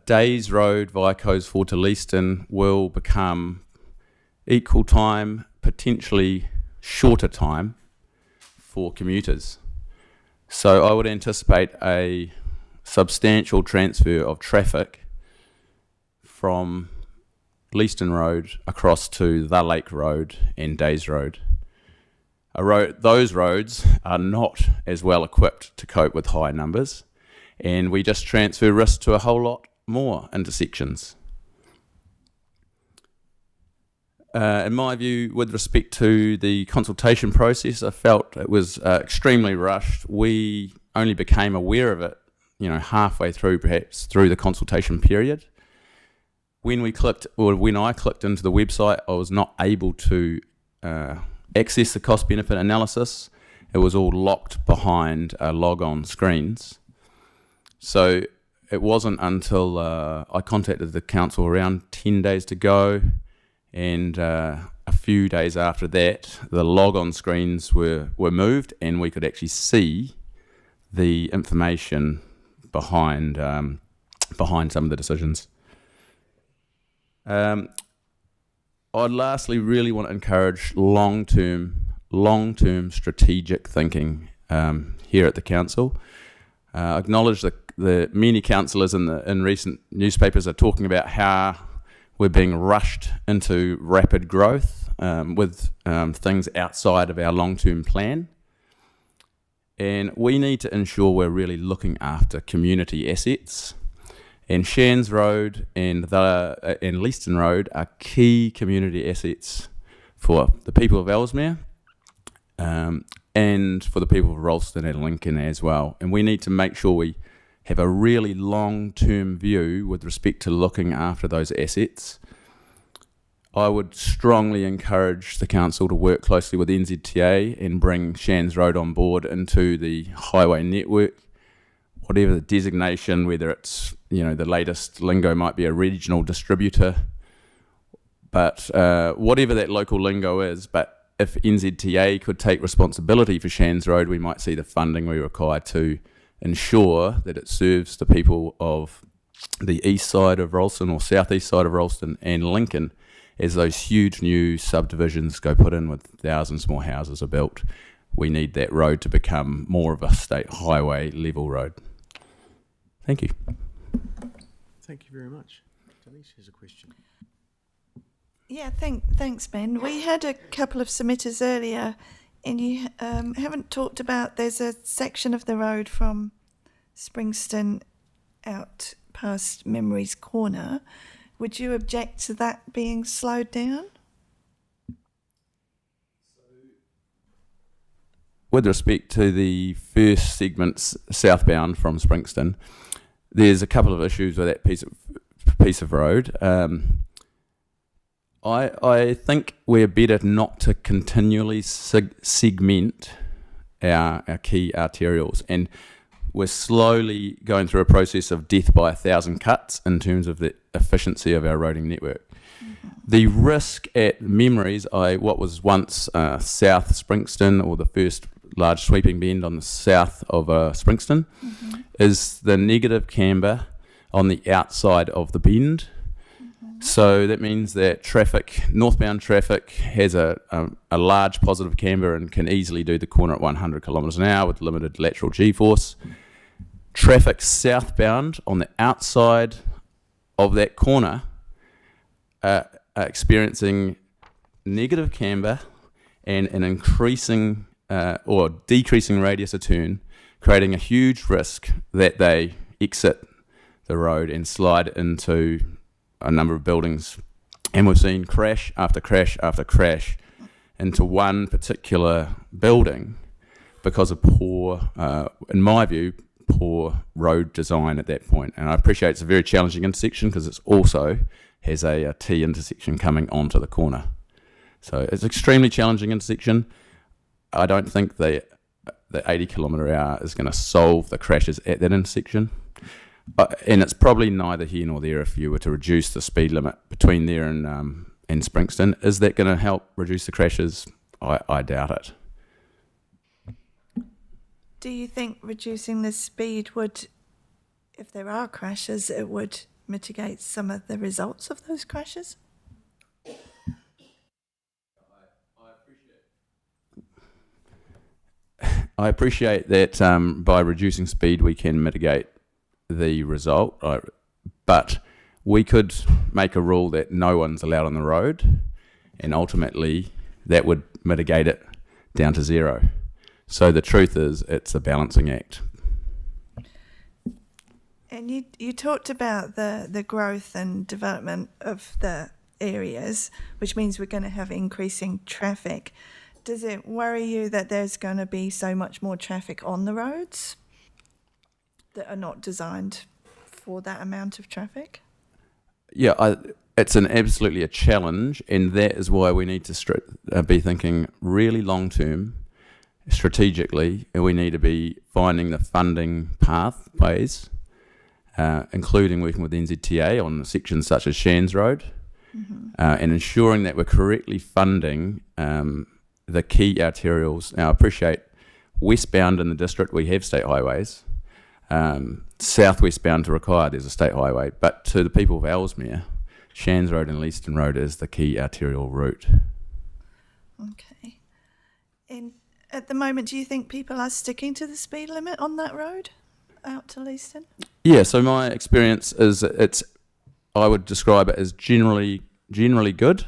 Days Road via Coes Ford to Leeston will become equal time, potentially shorter time for commuters. So I would anticipate a substantial transfer of traffic from Leeston Road across to the Lake Road and Days Road. Those roads are not as well equipped to cope with high numbers, and we just transfer risk to a whole lot more intersections. In my view, with respect to the consultation process, I felt it was extremely rushed. We only became aware of it, halfway through, perhaps, through the consultation period. When I clicked into the website, I was not able to access the cost-benefit analysis. It was all locked behind log-on screens. So it wasn't until I contacted the council around 10 days to go, and a few days after that, the log-on screens were moved, and we could actually see the information behind some of the decisions. I'd lastly really want to encourage long-term strategic thinking here at the council. Acknowledge that the many councillors in recent newspapers are talking about how we're being rushed into rapid growth with things outside of our long-term plan. And we need to ensure we're really looking after community assets. And Shands Road and Leaston Road are key community assets for the people of Ellesmere and for the people of Ralston and Lincoln as well. And we need to make sure we have a really long-term view with respect to looking after those assets. I would strongly encourage the council to work closely with NZTA and bring Shands Road on board into the highway network. Whatever the designation, whether it's, the latest lingo might be a regional distributor, but whatever that local lingo is, but if NZTA could take responsibility for Shands Road, we might see the funding we require to ensure that it serves the people of the east side of Ralston or southeast side of Ralston and Lincoln as those huge new subdivisions go put in with thousands more houses are built. We need that road to become more of a state highway level road. Thank you. Thank you very much. Denise has a question. Yeah, thanks, Ben. We had a couple of submitters earlier, and you haven't talked about, there's a section of the road from Springston out past Memories Corner. Would you object to that being slowed down? With respect to the first segments southbound from Springston, there's a couple of issues with that piece of road. I think we're better not to continually segment our key arterials, and we're slowly going through a process of death by 1,000 cuts in terms of the efficiency of our roading network. Mm-hmm. The risk at Memories, what was once South Springston, or the first large sweeping bend on the south of Springston, mm-hmm. is the negative camber on the outside of the bend. So that means that northbound traffic has a large positive camber and can easily do the corner at 100 kilometres an hour with limited lateral G-force. Traffic southbound on the outside of that corner are experiencing negative camber and an increasing or decreasing radius of turn, creating a huge risk that they exit the road and slide into a number of buildings, and we've seen crash after crash after crash into one particular building because of poor, in my view, poor road design at that point. And I appreciate it's a very challenging intersection because it also has a T intersection coming onto the corner. So it's an extremely challenging intersection. I don't think the 80 kilometre hour is going to solve the crashes at that intersection. And it's probably neither here nor there if you were to reduce the speed limit between there and Springston. Is that going to help reduce the crashes? I doubt it. Do you think reducing the speed would, if there are crashes, it would mitigate some of the results of those crashes? I appreciate that by reducing speed we can mitigate the result, but we could make a rule that no one's allowed on the road, and ultimately that would mitigate it down to zero. So the truth is, it's a balancing act. And you talked about the growth and development of the areas, which means we're going to have increasing traffic. Does it worry you that there's going to be so much more traffic on the roads that are not designed for that amount of traffic? Yeah, it's absolutely a challenge, and that is why we need to be thinking really long-term, strategically, and we need to be finding the funding pathways including working with NZTA on sections such as Shands Road, and ensuring that we're correctly funding the key arterials. Now, I appreciate westbound in the district we have state highways. Southwest bound to require there's a state highway, but to the people of Ellesmere, Shands Road and Leeston Road is the key arterial route. Okay. And at the moment, do you think people are sticking to the speed limit on that road out to Leeston? Yeah, so my experience is I would describe it as generally good.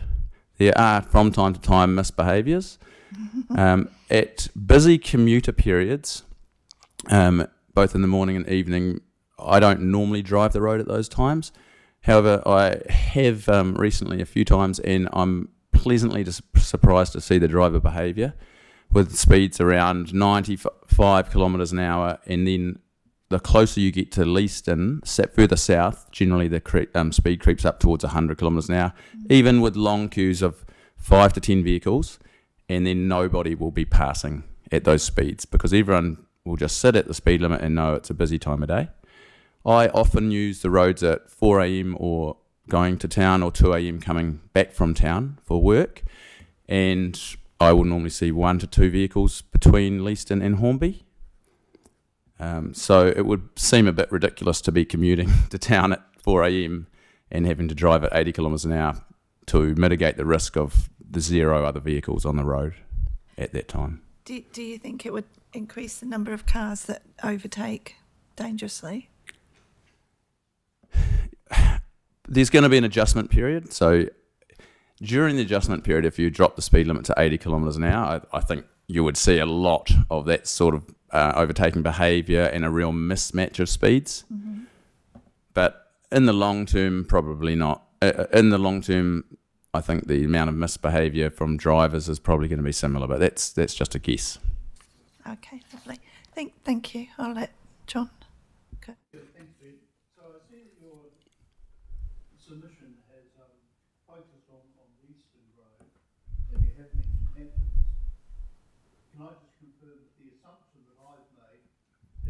There are from time to time misbehaviours. At busy commuter periods, both in the morning and evening, I don't normally drive the road at those times. However, I have recently a few times, and I'm pleasantly surprised to see the driver behaviour with speeds around 95 kilometres an hour, and then the closer you get to Leeston, further south, generally the speed creeps up towards 100 kilometres an hour, even with long queues of 5 to 10 vehicles, and then nobody will be passing at those speeds because everyone will just sit at the speed limit and know it's a busy time of day. I often use the roads at 4 a.m. or going to town, or 2 a.m. coming back from town for work, and I will normally see 1 to 2 vehicles between Leeston and Hornby. So it would seem a bit ridiculous to be commuting to town at 4 a.m. and having to drive at 80 kilometres an hour to mitigate the risk of the 0 other vehicles on the road at that time. Do you think it would increase the number of cars that overtake dangerously? There's going to be an adjustment period. So during the adjustment period, if you drop the speed limit to 80 kilometres an hour, I think you would see a lot of that sort of overtaking behaviour and a real mismatch of speeds. But in the long term, probably not. In the long term, I think the amount of misbehaviour from drivers is probably going to be similar, but that's just a guess. Okay, lovely. Thank you. I'll let John go. Thank you. So I see that your submission has focused on Leeston Road, and you have mentioned Hamptons. Can I just confirm that the assumption that I've made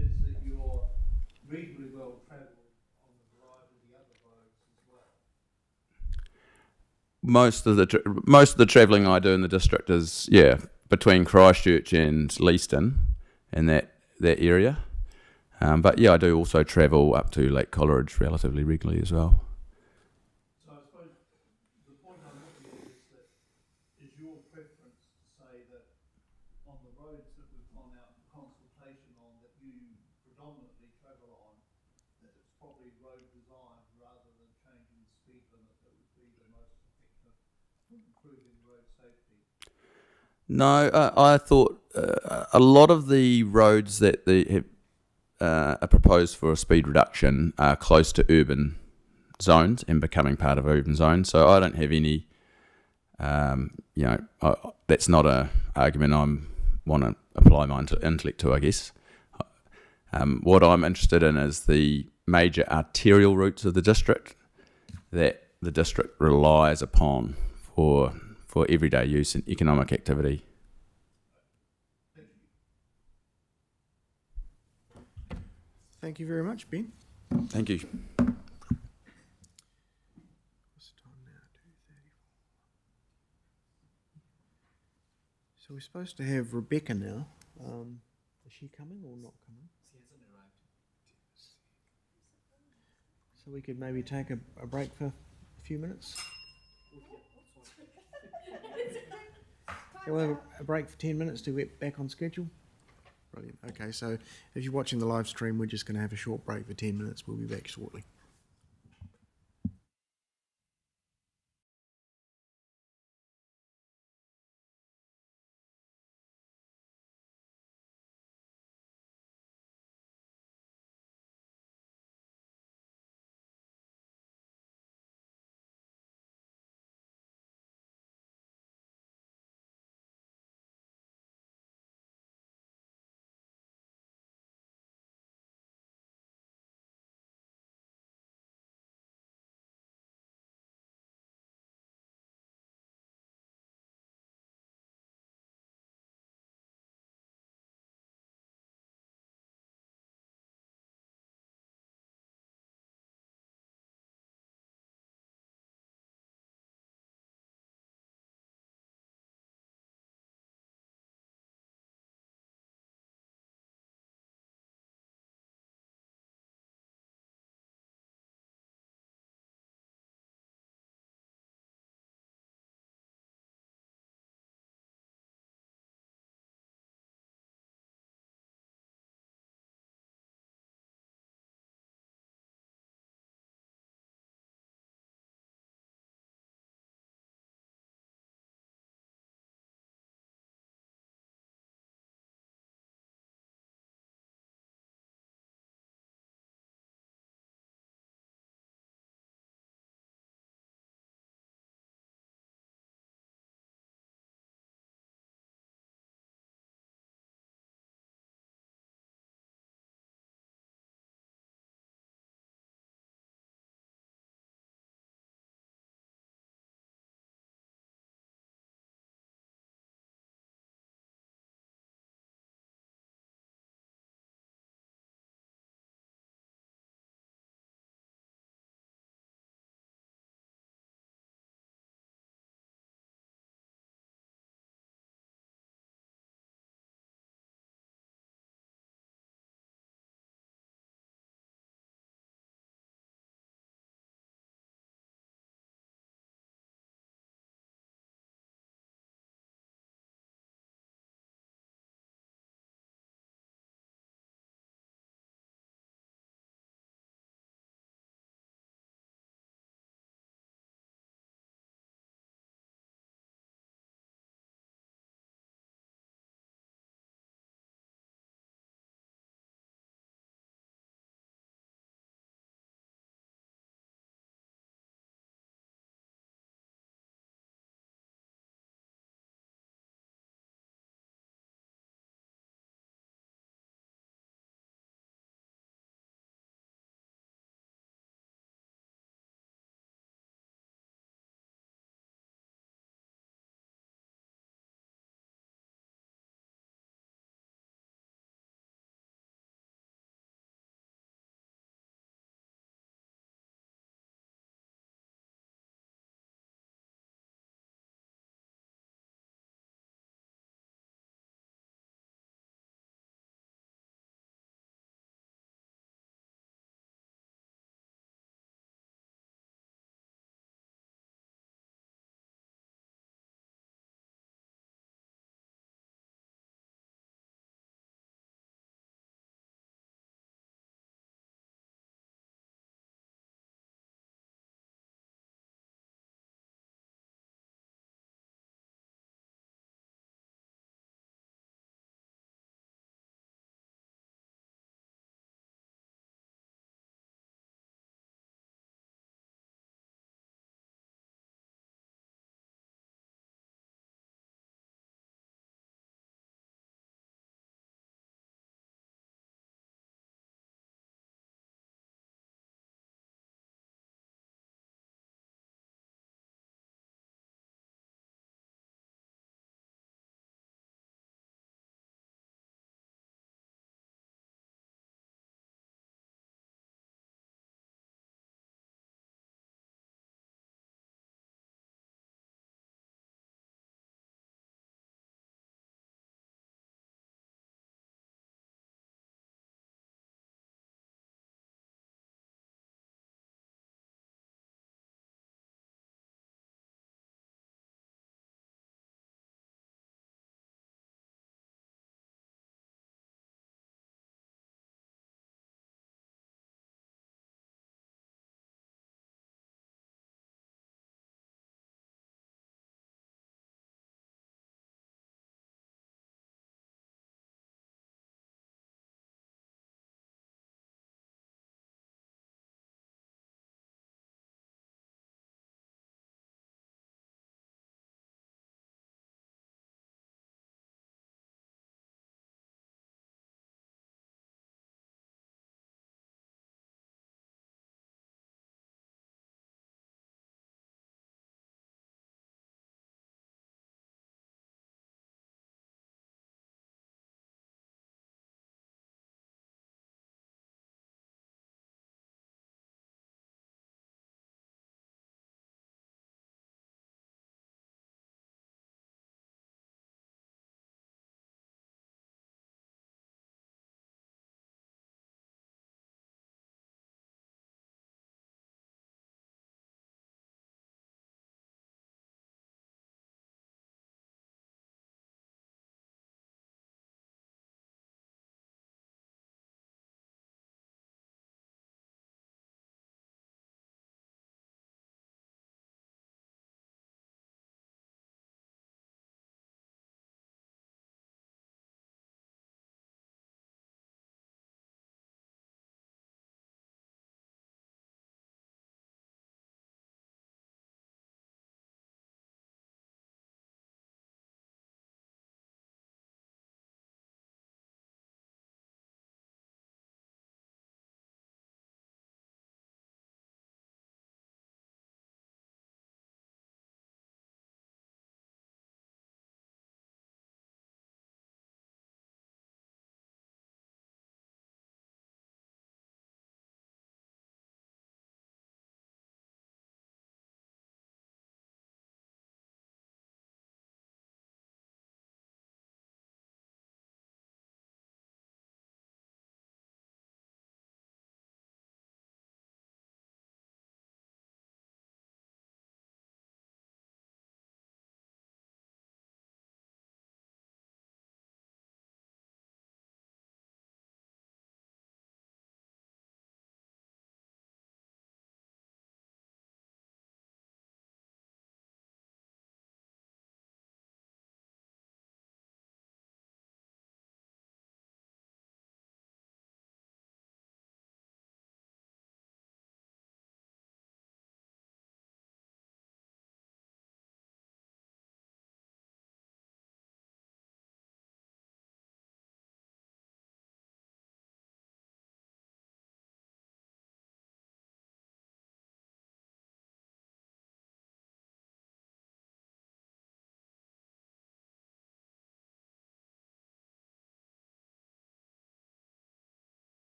is that you're reasonably well travelled on a variety of the other roads as well? Most of the travelling I do in the district is between Christchurch and Leeston, and that area. But yeah, I do also travel up to Lake Coleridge relatively regularly as well. So I suppose the point I'm looking at is that is your preference to say that on the roads that we've gone out for consultation on that you predominantly travel on, that it's probably road design rather than changing the speed limit that would be the most effective for improving road safety? No, I thought a lot of the roads that are proposed for a speed reduction are close to urban zones and becoming part of urban zones. So I don't have any, that's not a argument I want to apply my intellect to, I guess. What I'm interested in is the major arterial routes of the district that the district relies upon for everyday use and economic activity. Thank you very much, Ben. Thank you. What's the time now? 2:34. So we're supposed to have Rebecca now. Is she coming or not coming? She hasn't arrived. So we could maybe take a break for a few minutes. We'll have a break for 10 minutes to get back on schedule. Brilliant. Okay, so if you're watching the live stream, we're just going to have a short break for 10 minutes. We'll be back shortly.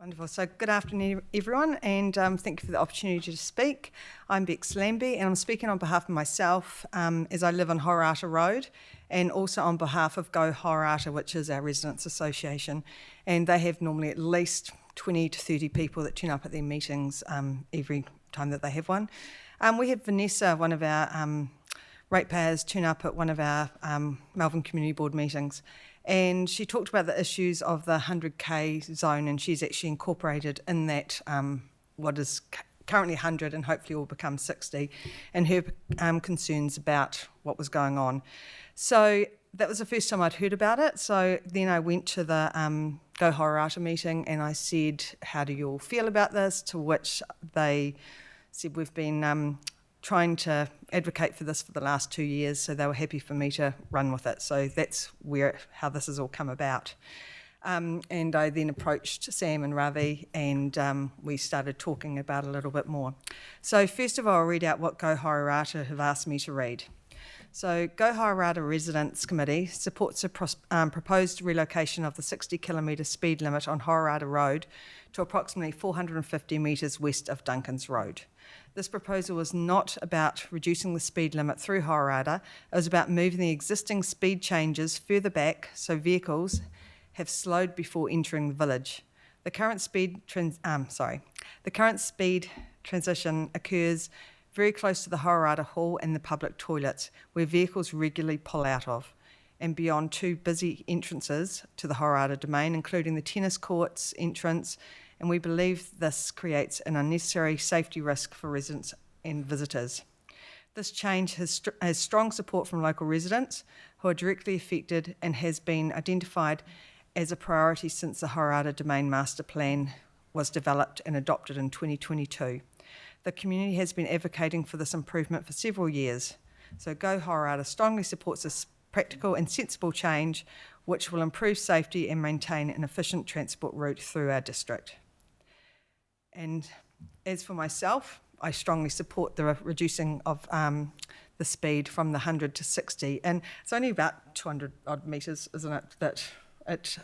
Wonderful. So good afternoon, everyone, and thank you for the opportunity to speak. I'm Bex Lambie, and I'm speaking on behalf of myself as I live on Horata Road, and also on behalf of Go Horata, which is our residents' association, and they have normally at least 20 to 30 people that turn up at their meetings every time that they have one. We had Vanessa, one of our ratepayers, turn up at one of our Melbourne Community Board meetings, and she talked about the issues of the 100k zone, and she's actually incorporated in that what is currently 100 and hopefully will become 60, and her concerns about what was going on. So that was the first time I'd heard about it. So then I went to the Go Horata meeting and I said, how do you all feel about this? To which they said, we've been trying to advocate for this for the last 2 years, so they were happy for me to run with it. So that's how this has all come about. And I then approached Sam and Ravi, and we started talking about it a little bit more. So first of all, I'll read out what Go Horata have asked me to read. So Go Horata Residents Committee supports a proposed relocation of the 60 kilometre speed limit on Horata Road to approximately 450 metres west of Duncan's Road. This proposal was not about reducing the speed limit through Horata. It was about moving the existing speed changes further back so vehicles have slowed before entering the village. The current speed transition occurs very close to the Horata Hall and the public toilets, where vehicles regularly pull out of, and beyond two busy entrances to the Horata domain, including the tennis courts entrance, and we believe this creates an unnecessary safety risk for residents and visitors. This change has strong support from local residents who are directly affected and has been identified as a priority since the Horata Domain Master Plan was developed and adopted in 2022. The community has been advocating for this improvement for several years. So Go Horata strongly supports this practical and sensible change which will improve safety and maintain an efficient transport route through our district. And as for myself, I strongly support the reducing of the speed from the 100 to 60. And it's only about 200 odd metres, isn't it, that it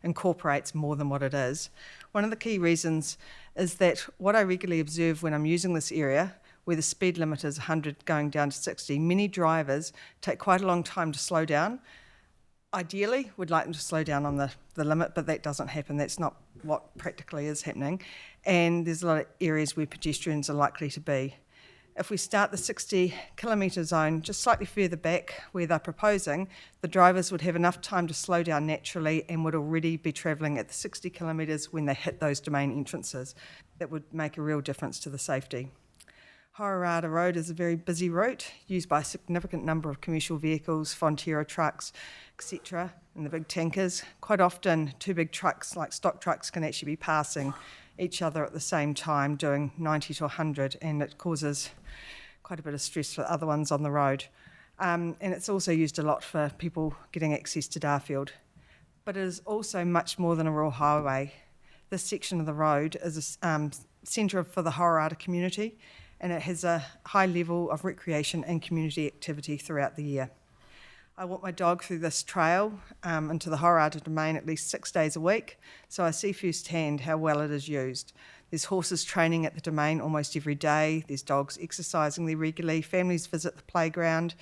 incorporates more than what it is. One of the key reasons is that what I regularly observe when I'm using this area, where the speed limit is 100 going down to 60, many drivers take quite a long time to slow down. Ideally, we'd like them to slow down on the limit, but that doesn't happen. That's not what practically is happening. And there's a lot of areas where pedestrians are likely to be. If we start the 60 kilometre zone just slightly further back where they're proposing, the drivers would have enough time to slow down naturally and would already be travelling at the 60 kilometres when they hit those domain entrances. That would make a real difference to the safety. Horata Road is a very busy route used by a significant number of commercial vehicles, Fonterra trucks, etc., and the big tankers. Quite often, two big trucks, like stock trucks, can actually be passing each other at the same time, doing 90 to 100, and it causes quite a bit of stress for other ones on the road. And it's also used a lot for people getting access to Darfield. But it is also much more than a rural highway. This section of the road is a centre for the Horata community, and it has a high level of recreation and community activity throughout the year. I walk my dog through this trail into the Horata domain at least 6 days a week, so I see firsthand how well it is used. There's horses training at the domain almost every day, there's dogs exercising there regularly, families visit the playground,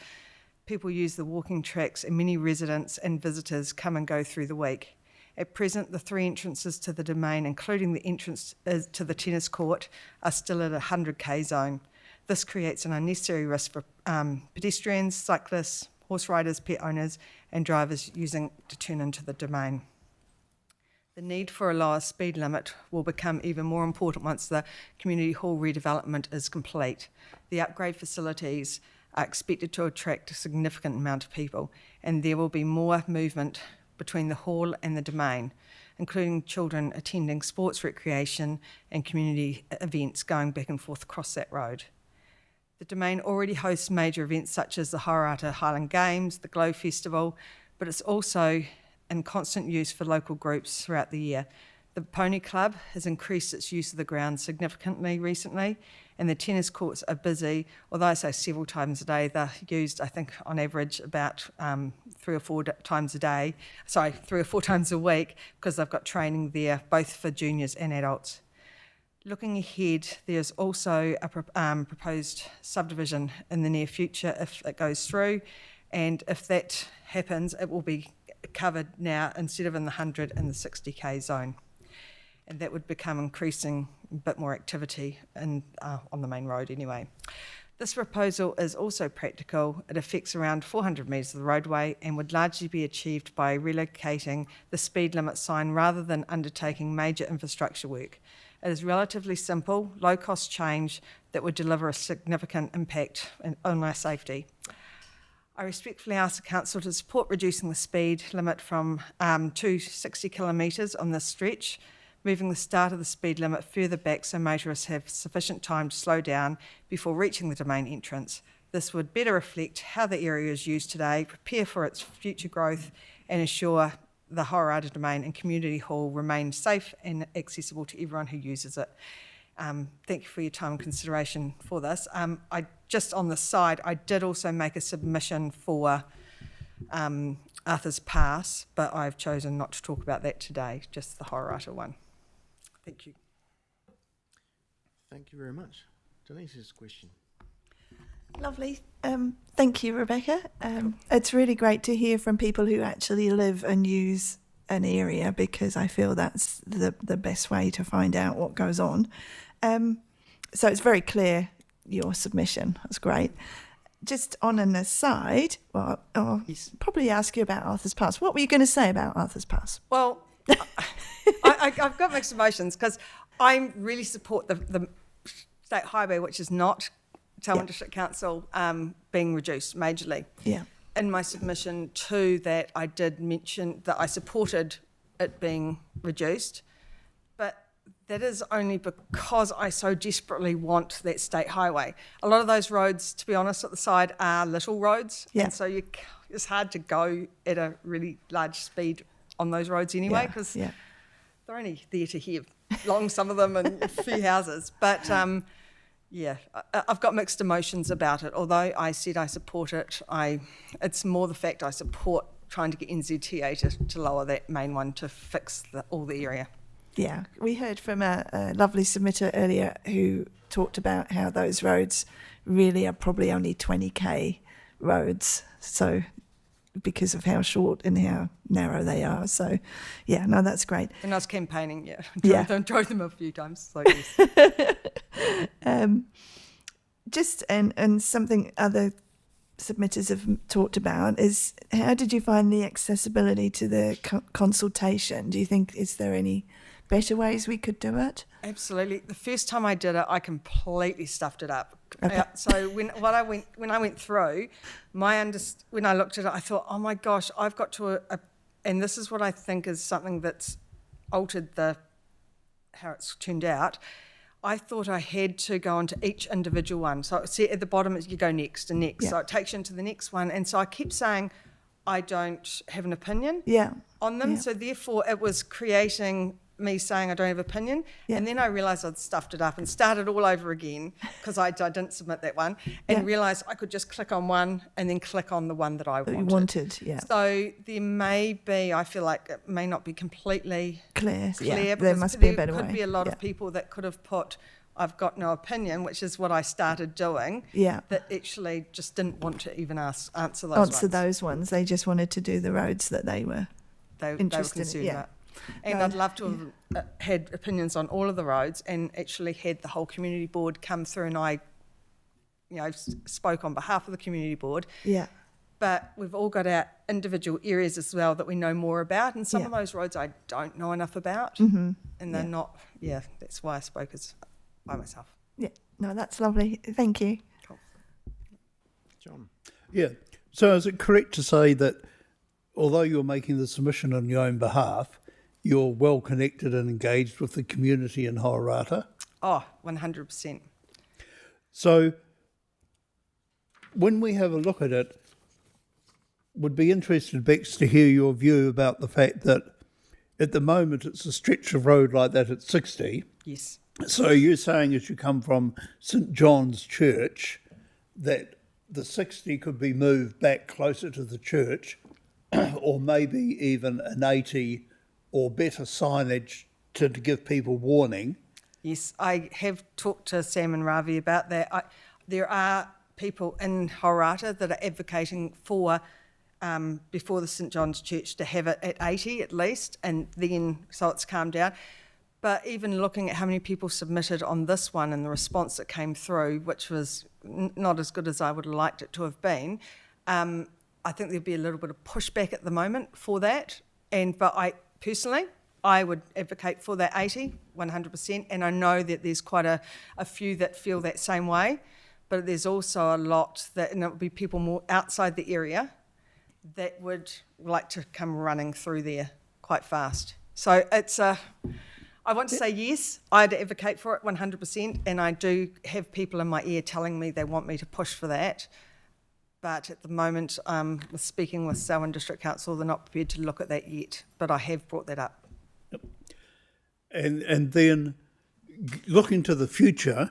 people use the walking tracks, and many residents and visitors come and go through the week. At present, the three entrances to the domain, including the entrance to the tennis court, are still at a 100k zone. This creates an unnecessary risk for pedestrians, cyclists, horse riders, pet owners, and drivers using to turn into the domain. The need for a lower speed limit will become even more important once the community hall redevelopment is complete. The upgrade facilities are expected to attract a significant amount of people, and there will be more movement between the hall and the domain, including children attending sports, recreation and community events going back and forth across that road. The domain already hosts major events such as the Horata Highland Games, the Glow Festival, but it's also in constant use for local groups throughout the year. The Pony Club has increased its use of the ground significantly recently, and the tennis courts are busy. Although I say several times a day, they're used, I think, on average about 3 or 4 times a day. 3 or 4 times a week, because they've got training there, both for juniors and adults. Looking ahead, there's also a proposed subdivision in the near future if it goes through, and if that happens, it will be covered now instead of in the 100 in the 60k zone. And that would become increasing a bit more activity on the main road anyway. This proposal is also practical. It affects around 400 metres of the roadway and would largely be achieved by relocating the speed limit sign rather than undertaking major infrastructure work. It is relatively simple, low-cost change that would deliver a significant impact on our safety. I respectfully ask the Council to support reducing the speed limit from to 60 kilometres on this stretch, moving the start of the speed limit further back so motorists have sufficient time to slow down before reaching the domain entrance. This would better reflect how the area is used today, prepare for its future growth, and ensure the Hororata Domain and Community Hall remain safe and accessible to everyone who uses it. Thank you for your time and consideration for this. Just on the side, I did also make a submission for Arthur's Pass, but I've chosen not to talk about that today, just the Hororata one. Thank you. Thank you very much. Denise's question. Lovely. Thank you, Rebecca. It's really great to hear from people who actually live and use an area, because I feel that's the best way to find out what goes on. So it's very clear, your submission. That's great. Just on an aside, well, I'll probably ask you about Arthur's Pass. What were you going to say about Arthur's Pass? Well, I've got mixed emotions, because I really support the state highway, which is not Selwyn District Council, being reduced majorly. Yeah. In my submission to that, I did mention that I supported it being reduced, but that is only because I so desperately want that state highway. A lot of those roads, to be honest, at the side are little roads, and so it's hard to go at a really large speed on those roads anyway, because they're only there to have long, some of them, and a few houses. But I've got mixed emotions about it. Although I said I support it, it's more the fact I support trying to get NZTA to lower that main one to fix all the area. Yeah, we heard from a lovely submitter earlier who talked about how those roads really are probably only 20k roads, so because of how short and how narrow they are. So, yeah, no, that's great. And I was campaigning, drove them a few times. So yes. Just and something other submitters have talked about is, how did you find the accessibility to the consultation? Do you think, is there any better ways we could do it? Absolutely. The first time I did it, I completely stuffed it up. Okay. So when I went through, when I looked at it, I thought, oh my gosh, I've got to, and this is what I think is something that's altered how it's turned out. I thought I had to go into each individual one. So see at the bottom, you go next and next. Yeah. So it takes you into the next one. And so I kept saying, I don't have an opinion on them. Yeah. So therefore it was creating me saying I don't have an opinion. Yeah. And then I realised I'd stuffed it up and started all over again, because I didn't submit that one, and realised I could just click on one and then click on the one that I wanted. So there may be, I feel like it may not be completely clear. There must be a better way. There could be a lot of people that could have put, I've got no opinion, which is what I started doing, that actually just didn't want to even answer those ones. They just wanted to do the roads that they were interested in. About. And I'd love to have had opinions on all of the roads, and actually had the whole community board come through, and I, spoke on behalf of the community board. Yeah. But we've all got our individual areas as well that we know more about, and some of those roads I don't know enough about, and they're not. Yeah, that's why I spoke by myself. Yeah. No, that's lovely. Thank you. Cool. John. Yeah. So is it correct to say that although you're making the submission on your own behalf, you're well connected and engaged with the community in Hororata? Oh, 100%. So when we have a look at it, would be interested, Bex, to hear your view about the fact that at the moment it's a stretch of road like that at 60. Yes. So you're saying as you come from St John's Church that the 60 could be moved back closer to the church, or maybe even an 80 or better signage to give people warning. Yes, I have talked to Sam and Ravi about that. There are people in Horata that are advocating for, before the St John's Church, to have it at 80 at least, and then so it's calmed down. But even looking at how many people submitted on this one and the response that came through, which was not as good as I would have liked it to have been, I think there'd be a little bit of pushback at the moment for that. But I personally, I would advocate for that 80, 100%. And I know that there's quite a few that feel that same way. But there's also a lot that, and it would be people more outside the area that would like to come running through there quite fast. So it's I want to say yes, I'd advocate for it 100%, and I do have people in my ear telling me they want me to push for that. But at the moment, speaking with Selwyn District Council, they're not prepared to look at that yet, but I have brought that up. Yep. And then looking to the future,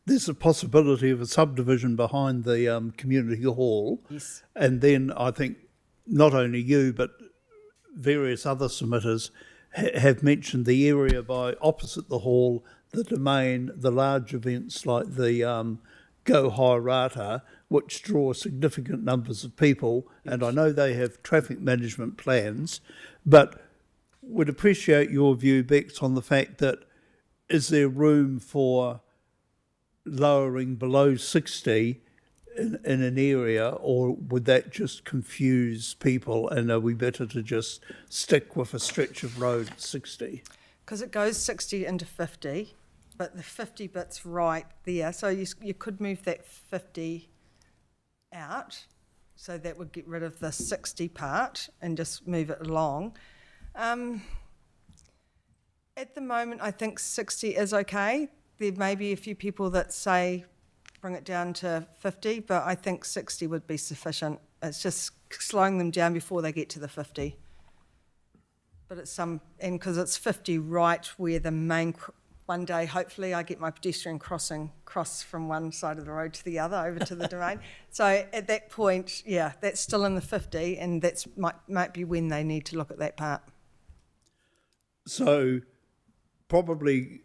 there's a possibility of a subdivision behind the community hall. Yes. And then I think not only you, but various other submitters have mentioned the area by opposite the hall, the domain, the large events like the Go Horata, which draw significant numbers of people. And I know they have traffic management plans, but would appreciate your view, Bex, on the fact that is there room for lowering below 60 in an area, or would that just confuse people, and are we better to just stick with a stretch of road at 60? Because it goes 60 into 50, but the 50 bit's right there. So you could move that 50 out, so that would get rid of the 60 part and just move it along. At the moment, I think 60 is okay. There may be a few people that say bring it down to 50, but I think 60 would be sufficient. It's just slowing them down before they get to the 50. But it's and because it's 50 right where the main, one day hopefully I get my pedestrian cross from one side of the road to the other over to the domain. So at that point, yeah, that's still in the 50, and that's might be when they need to look at that part. So probably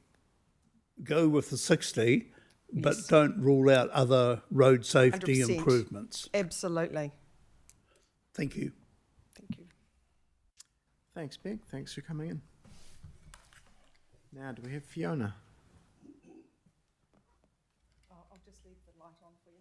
go with the 60, but Yes. don't rule out other road safety 100%. improvements. Absolutely. Thank you. Thank you. Thanks, Beck. Thanks for coming in. Now, do we have Fiona? I'll just leave the light on for you.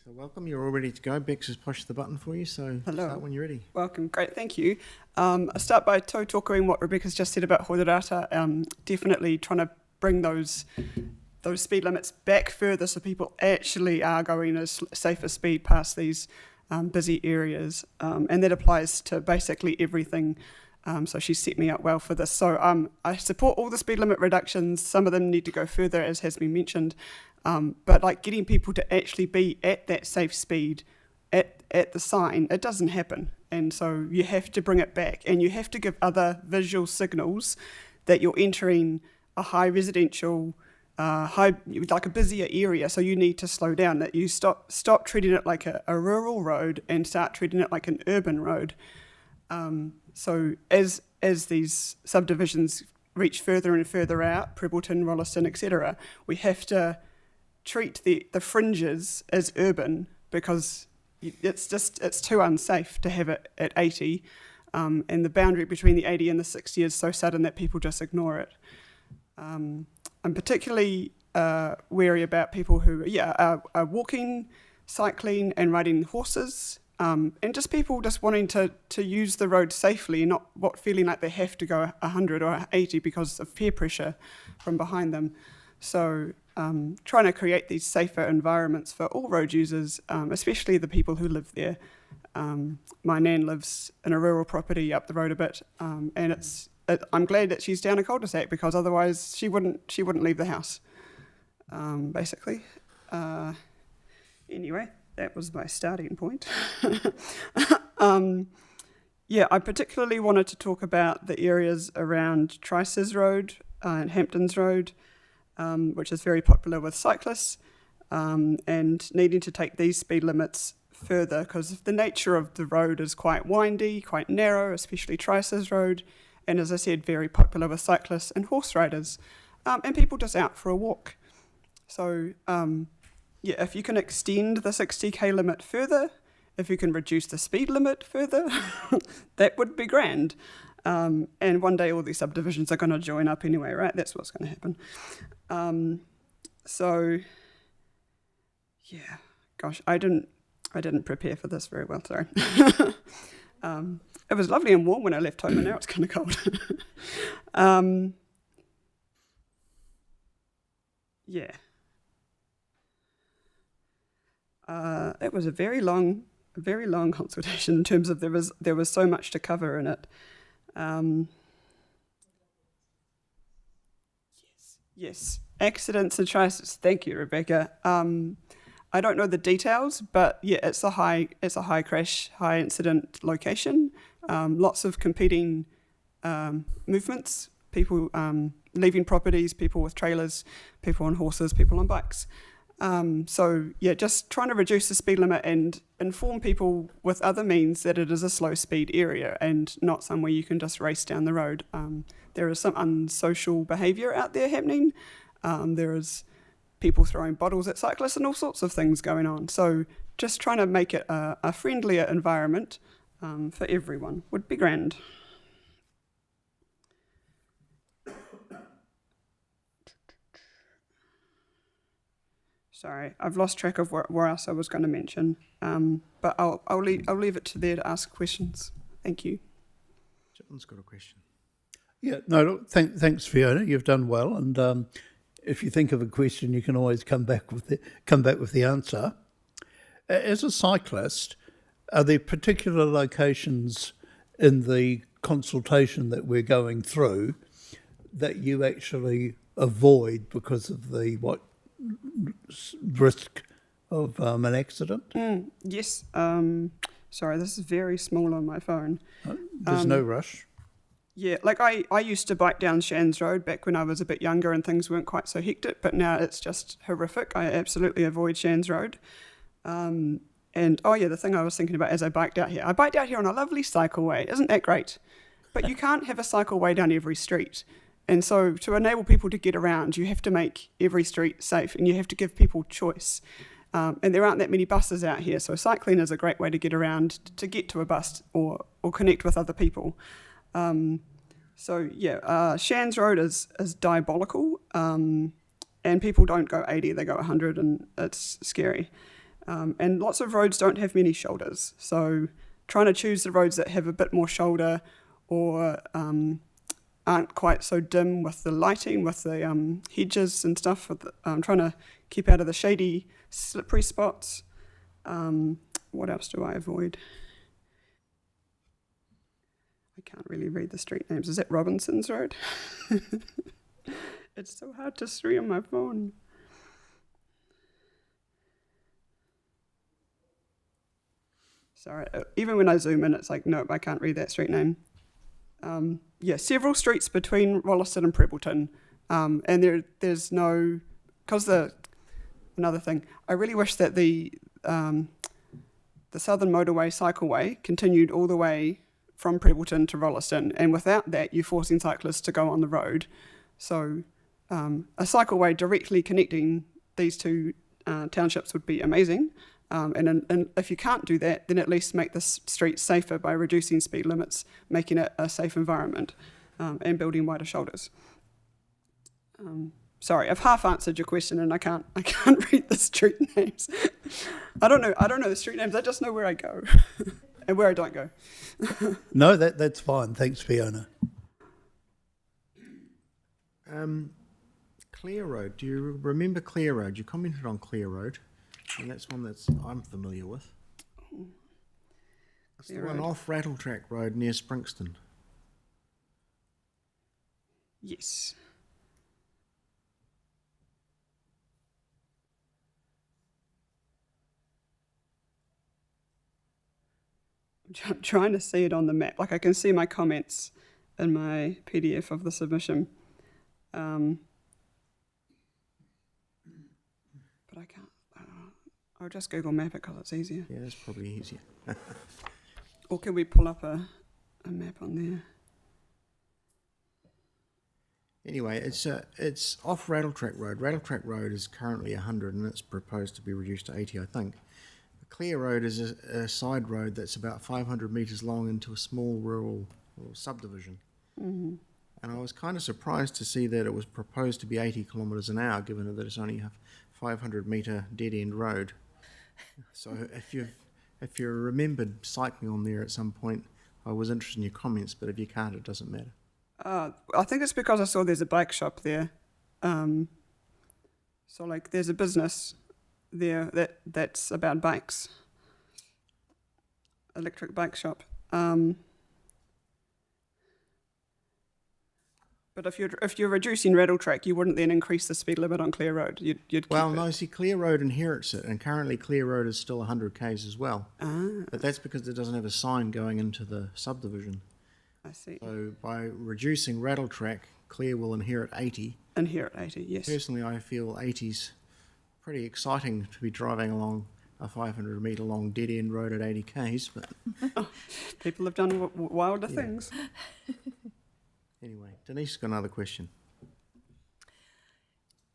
So welcome. You're all ready to go. Bex has pushed the button for you, so Hello. start when you're ready. Welcome, great, thank you. I'll start by tautokering what Rebecca's just said about Horata. Definitely trying to bring those speed limits back further so people actually are going a safer speed past these busy areas. And that applies to basically everything. So she set me up well for this. So I support all the speed limit reductions. Some of them need to go further, as has been mentioned. But like getting people to actually be at that safe speed at the sign, it doesn't happen. And so you have to bring it back, and you have to give other visual signals that you're entering a high residential, like a busier area. So you need to slow down, that you stop treating it like a rural road and start treating it like an urban road. So as these subdivisions reach further and further out, Prebbleton, Rolleston, etc., we have to treat the fringes as urban, because it's too unsafe to have it at 80, and the boundary between the 80 and the 60 is so sudden that people just ignore it. I'm particularly wary about people who are walking, cycling and riding horses, and just people just wanting to use the road safely, not feeling like they have to go 100 or 80 because of peer pressure from behind them. So trying to create these safer environments for all road users, especially the people who live there. My nan lives in a rural property up the road a bit, and I'm glad that she's down a cul-de-sac, because otherwise she wouldn't leave the house. basically. Anyway, that was my starting point. Yeah, I particularly wanted to talk about the areas around Trices Road and Hamptons Road, which is very popular with cyclists, and needing to take these speed limits further because the nature of the road is quite windy, quite narrow, especially Trices Road, and as I said, very popular with cyclists and horse riders, and people just out for a walk. So, yeah, if you can extend the 60k limit further, if you can reduce the speed limit further, that would be grand. And one day all these subdivisions are going to join up anyway, right? That's what's going to happen. So, yeah, gosh, I didn't prepare for this very well, sorry. It was lovely and warm when I left home, and now it's kind of cold. Yeah. It was a very long consultation in terms of there was so much to cover in it. Yes, accidents and trices. Thank you, Rebecca. I don't know the details, but yeah, it's a high crash, high incident location. Lots of competing movements. People leaving properties, people with trailers, people on horses, people on bikes. So yeah, just trying to reduce the speed limit and inform people with other means that it is a slow speed area and not somewhere you can just race down the road. There is some unsocial behaviour out there happening. There is people throwing bottles at cyclists and all sorts of things going on. So just trying to make it a friendlier environment for everyone would be grand. Sorry, I've lost track of where else I was going to mention, but I'll leave it to there to ask questions. Thank you. John's got a question. Yeah, no, look, thanks, Fiona. You've done well, and if you think of a question, you can always come back with the answer. As a cyclist, are there particular locations in the consultation that we're going through that you actually avoid because of the risk of an accident? Yes. Sorry, this is very small on my phone. There's no rush. Yeah, like I used to bike down Shands Road back when I was a bit younger and things weren't quite so hectic, but now it's just horrific. I absolutely avoid Shands Road. And oh yeah, the thing I was thinking about as I biked out here on a lovely cycleway. Isn't that great? But you can't have a cycleway down every street. And so to enable people to get around, you have to make every street safe and you have to give people choice. And there aren't that many buses out here, so cycling is a great way to get around, to get to a bus or connect with other people. So yeah, Shands Road is diabolical, and people don't go 80, they go 100, and it's scary. And lots of roads don't have many shoulders, so trying to choose the roads that have a bit more shoulder or aren't quite so dim with the lighting, with the hedges and stuff. Trying to keep out of the shady, slippery spots. What else do I avoid? I can't really read the street names. Is that Robinson's Road? It's so hard to see on my phone. Sorry, even when I zoom in, it's like, nope, I can't read that street name. Yeah, several streets between Rolleston and Prebleton, and there's no, another thing, I really wish that the Southern Motorway cycleway continued all the way from Prebleton to Rolleston, and without that you're forcing cyclists to go on the road. So a cycleway directly connecting these two townships would be amazing. And if you can't do that, then at least make the streets safer by reducing speed limits, making it a safe environment, and building wider shoulders. Sorry, I've half answered your question, and I can't read the street names. I don't know the street names. I just know where I go and where I don't go. No, that's fine. Thanks, Fiona. Clear Road. Do you remember Clear Road? You commented on Clear Road. And that's one I'm familiar with. It's the one off Rattletrack Road near Springston. Yes. I'm trying to see it on the map. Like I can see my comments in my PDF of the submission. But I can't. I'll just Google Map it because it's easier. Yeah, that's probably easier. Or can we pull up a map on there? Anyway, it's off Rattletrack Road. Rattletrack Road is currently 100 and it's proposed to be reduced to 80, I think. The Clear Road is a side road that's about 500 metres long into a small rural subdivision. Mm-hmm. And I was kind of surprised to see that it was proposed to be 80 kilometres an hour, given that it's only a 500 metre dead-end road. So if you remembered cycling on there at some point, I was interested in your comments, but if you can't, it doesn't matter. I think it's because I saw there's a bike shop there. So like there's a business there that's about bikes. Electric bike shop. But if you're reducing Rattletrack, you wouldn't then increase the speed limit on Clear Road. You'd keep no, see, Clear Road inherits it, and currently Clear Road is still 100 k's as well. But that's because it doesn't have a sign going into the subdivision. I see. So by reducing Rattletrack, Clear will inherit 80. Inherit 80, yes. Personally, I feel 80's pretty exciting to be driving along a 500 metre long dead end road at 80 k's. But people have done wilder things. Anyway, Denise's got another question.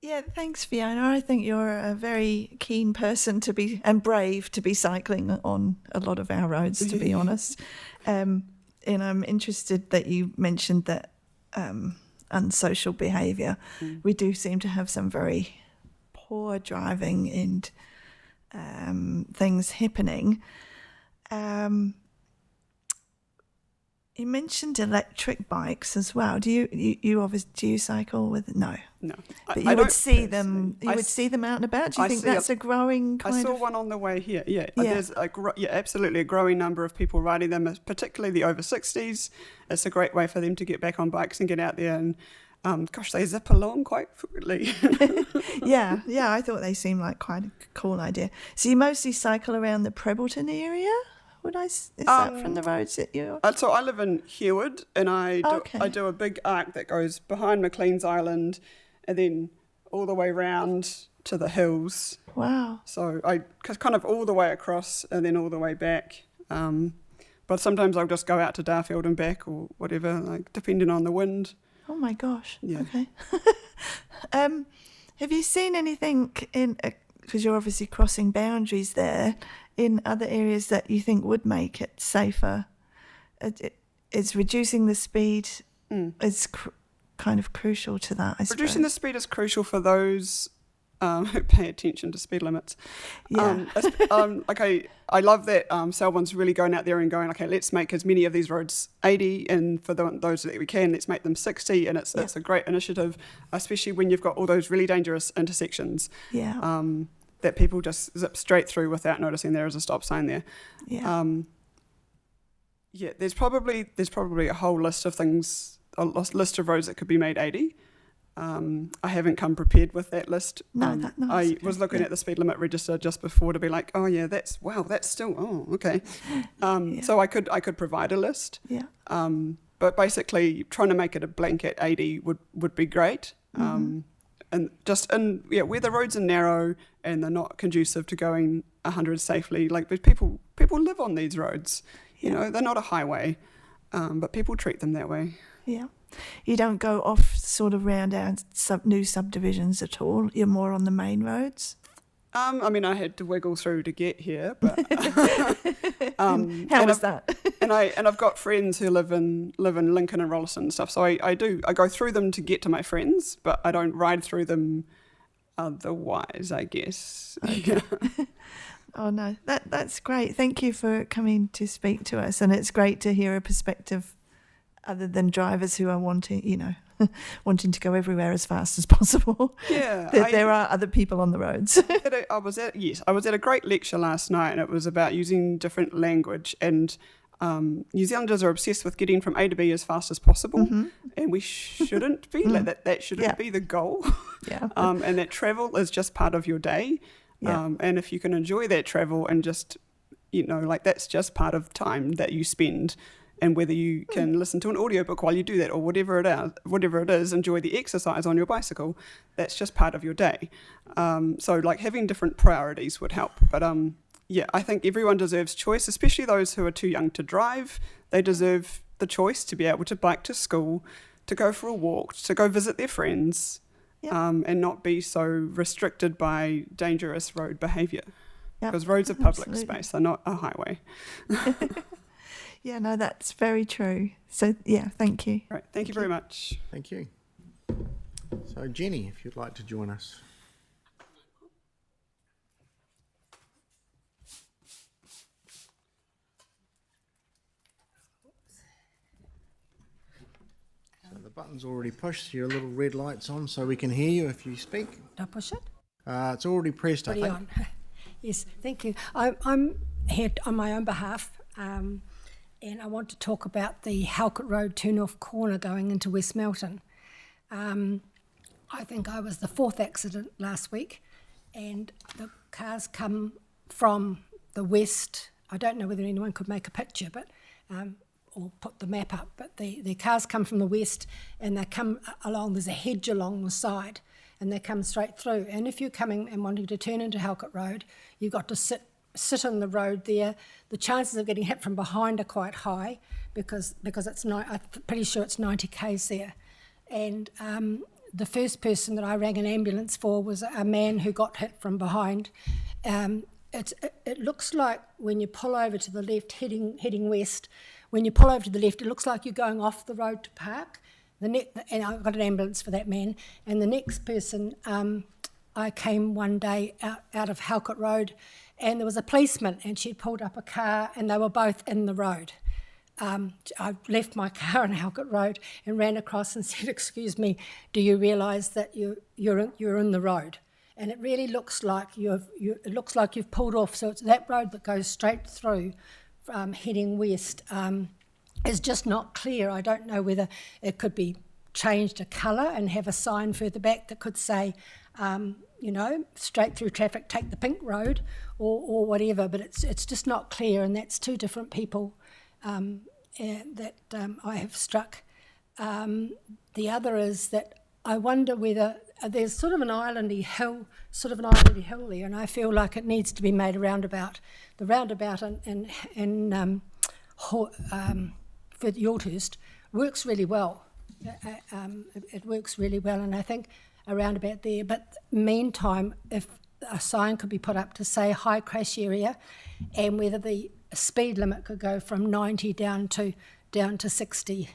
Yeah, thanks, Fiona. I think you're a very keen person and brave to be cycling on a lot of our roads, to be honest. And I'm interested that you mentioned that unsocial behaviour. We do seem to have some very poor driving and things happening. You mentioned electric bikes as well. Do you obviously cycle with? No. But you would see them. You would see them out and about. Do you think that's a growing kind I saw one on the way here. Yeah. There's absolutely a growing number of people riding them, particularly the over 60s. It's a great way for them to get back on bikes and get out there and. They zip along quite quickly. yeah, I thought they seemed like quite a cool idea. So you mostly cycle around the Prebleton area? Is that from the roads that you're... So I live in Hereward, and I do a big arc that goes behind McLean's Island and then all the way round to the hills. Wow. So I kind of all the way across and then all the way back. But sometimes I'll just go out to Darfield and back or whatever, like depending on the wind. Oh my gosh. Yeah. Okay. Have you seen anything because you're obviously crossing boundaries there, in other areas that you think would make it safer? It's reducing the speed is kind of crucial to that, I suppose. Reducing the speed is crucial for those who pay attention to speed limits. Yeah. I love that Selwyn's really going out there and going, okay, let's make as many of these roads 80, and for those that we can, let's make them 60. And it's a great initiative, especially when you've got all those really dangerous intersections. Yeah. That people just zip straight through without noticing there is a stop sign there. Yeah. There's probably a whole list of things, a list of roads that could be made 80. I haven't come prepared with that list. I was looking at the speed limit register just before to be like, oh yeah, that's still okay. So I could provide a list. Yeah. But basically, trying to make it a blanket 80 would be great. And just where the roads are narrow and they're not conducive to going 100 safely. Like, but people live on these roads. You know, they're not a highway, but people treat them that way. Yeah. You don't go off sort of round our new subdivisions at all. You're more on the main roads. I mean, I had to wiggle through to get here, but how was that? and I've got friends who live in Lincoln and Rolleston and stuff. So I go through them to get to my friends, but I don't ride through them otherwise, I guess. Okay. Oh no, that's great. Thank you for coming to speak to us, and it's great to hear a perspective other than drivers who are wanting to go everywhere as fast as possible. Yeah, there are other people on the roads. I was at a great lecture last night, and it was about using different language. And New Zealanders are obsessed with getting from A to B as fast as possible, and we shouldn't be. Like that shouldn't be the goal. Yeah. And that travel is just part of your day. Yeah. And if you can enjoy that travel and just you know, like that's just part of time that you spend. And whether you can listen to an audiobook while you do that or whatever it is, enjoy the exercise on your bicycle, that's just part of your day. So like having different priorities would help. But yeah, I think everyone deserves choice, especially those who are too young to drive. They deserve the choice to be able to bike to school, to go for a walk, to go visit their friends, and not be so restricted by dangerous road behaviour. Because roads are public space, they're not a highway. Yeah, no, that's very true. So, yeah, thank you. Right, thank you very much. Thank you. So, Jenny, if you'd like to join us. So the button's already pushed, your little red light's on so we can hear you if you speak. Do I push it? It's already pressed, I think. On. Yes, thank you. I'm here on my own behalf, and I want to talk about the Halkett Road turn-off corner going into West Melton. I think I was the fourth accident last week, and the cars come from the west. I don't know whether anyone could make a picture, but or put the map up, but the cars come from the west, and they come along, there's a hedge along the side, and they come straight through. And if you're coming and wanting to turn into Halkett Road, you've got to sit on the road there. The chances of getting hit from behind are quite high because it's I'm pretty sure it's 90 k's there. And the first person that I rang an ambulance for was a man who got hit from behind. It looks like when you pull over to the left, heading west, when you pull over to the left, it looks like you're going off the road to park. And I got an ambulance for that man. And the next person, I came one day out of Halkett Road, and there was a policeman, and she'd pulled up a car, and they were both in the road. I left my car on Halkett Road and ran across and said, "Excuse me, do you realise that you're in the road?" And it really looks like you've pulled off. So it's that road that goes straight through, heading west, is just not clear. I don't know whether it could be changed a colour and have a sign further back that could say, straight through traffic, take the pink road, or whatever. But it's just not clear, and that's two different people that I have struck. The other is that I wonder whether there's sort of an islandy hill there, and I feel like it needs to be made a roundabout. The roundabout for Yorkhurst works really well. It works really well, and I think a roundabout there. But meantime, if a sign could be put up to say high crash area, and whether the speed limit could go from 90 down to 60.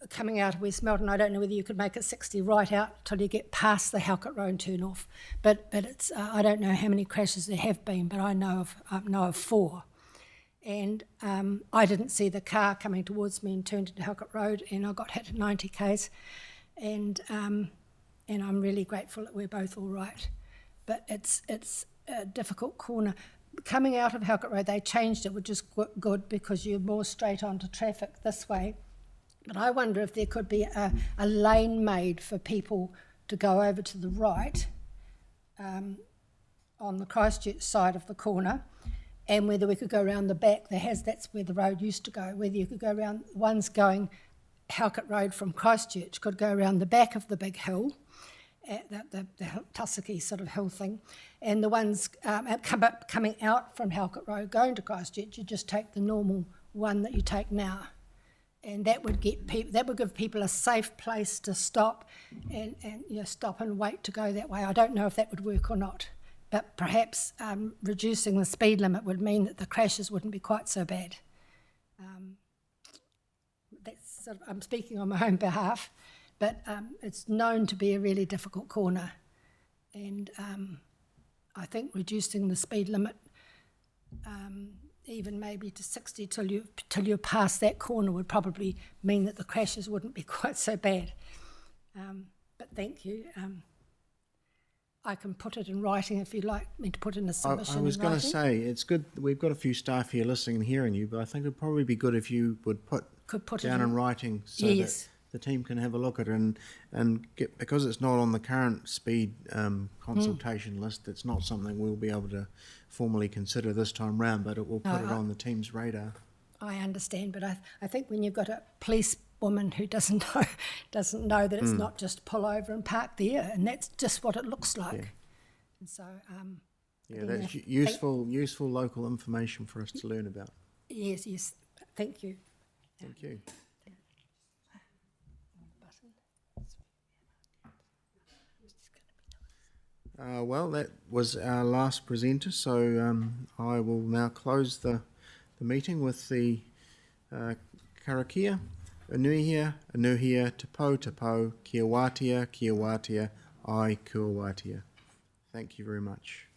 Coming out of West Melton, I don't know whether you could make it 60 right out till you get past the Halkett Road turn-off. But it's I don't know how many crashes there have been, but I know of 4. And I didn't see the car coming towards me and turned into Halkett Road, and I got hit at 90 k's. And I'm really grateful that we're both all right. But it's a difficult corner. Coming out of Halkett Road, they changed it, which is good because you're more straight onto traffic this way. But I wonder if there could be a lane made for people to go over to the right on the Christchurch side of the corner, and whether we could go around the back. That's where the road used to go. Whether you could go around, ones going Halkett Road from Christchurch could go around the back of the big hill, the Tussocky sort of hill thing, and the ones coming out from Halkett Road going to Christchurch, you just take the normal one that you take now. And that would give people a safe place to stop and stop and wait to go that way. I don't know if that would work or not, but perhaps reducing the speed limit would mean that the crashes wouldn't be quite so bad. I'm speaking on my own behalf, but it's known to be a really difficult corner, and I think reducing the speed limit, even maybe to 60 till you're past that corner, would probably mean that the crashes wouldn't be quite so bad. But thank you. I can put it in writing if you'd like me to put in a submission. I was going to say, it's good. We've got a few staff here listening and hearing you, but I think it'd probably be good if you would put it down in writing so yes. the team can have a look at it and get, because it's not on the current speed consultation list, it's not something we'll be able to formally consider this time round, but it will put it on the team's radar. I understand, but I think when you've got a policewoman who doesn't know that it's not just pull over and park there, and that's just what it looks like. Yeah. And so, Yeah, that's useful local information for us to learn about. yes, thank you. Thank you. Well, that was our last presenter, so I will now close the meeting with the karakia. Anuhia, anuhia, tapo, tapo, kia wātia, ai kua wātia. Thank you very much.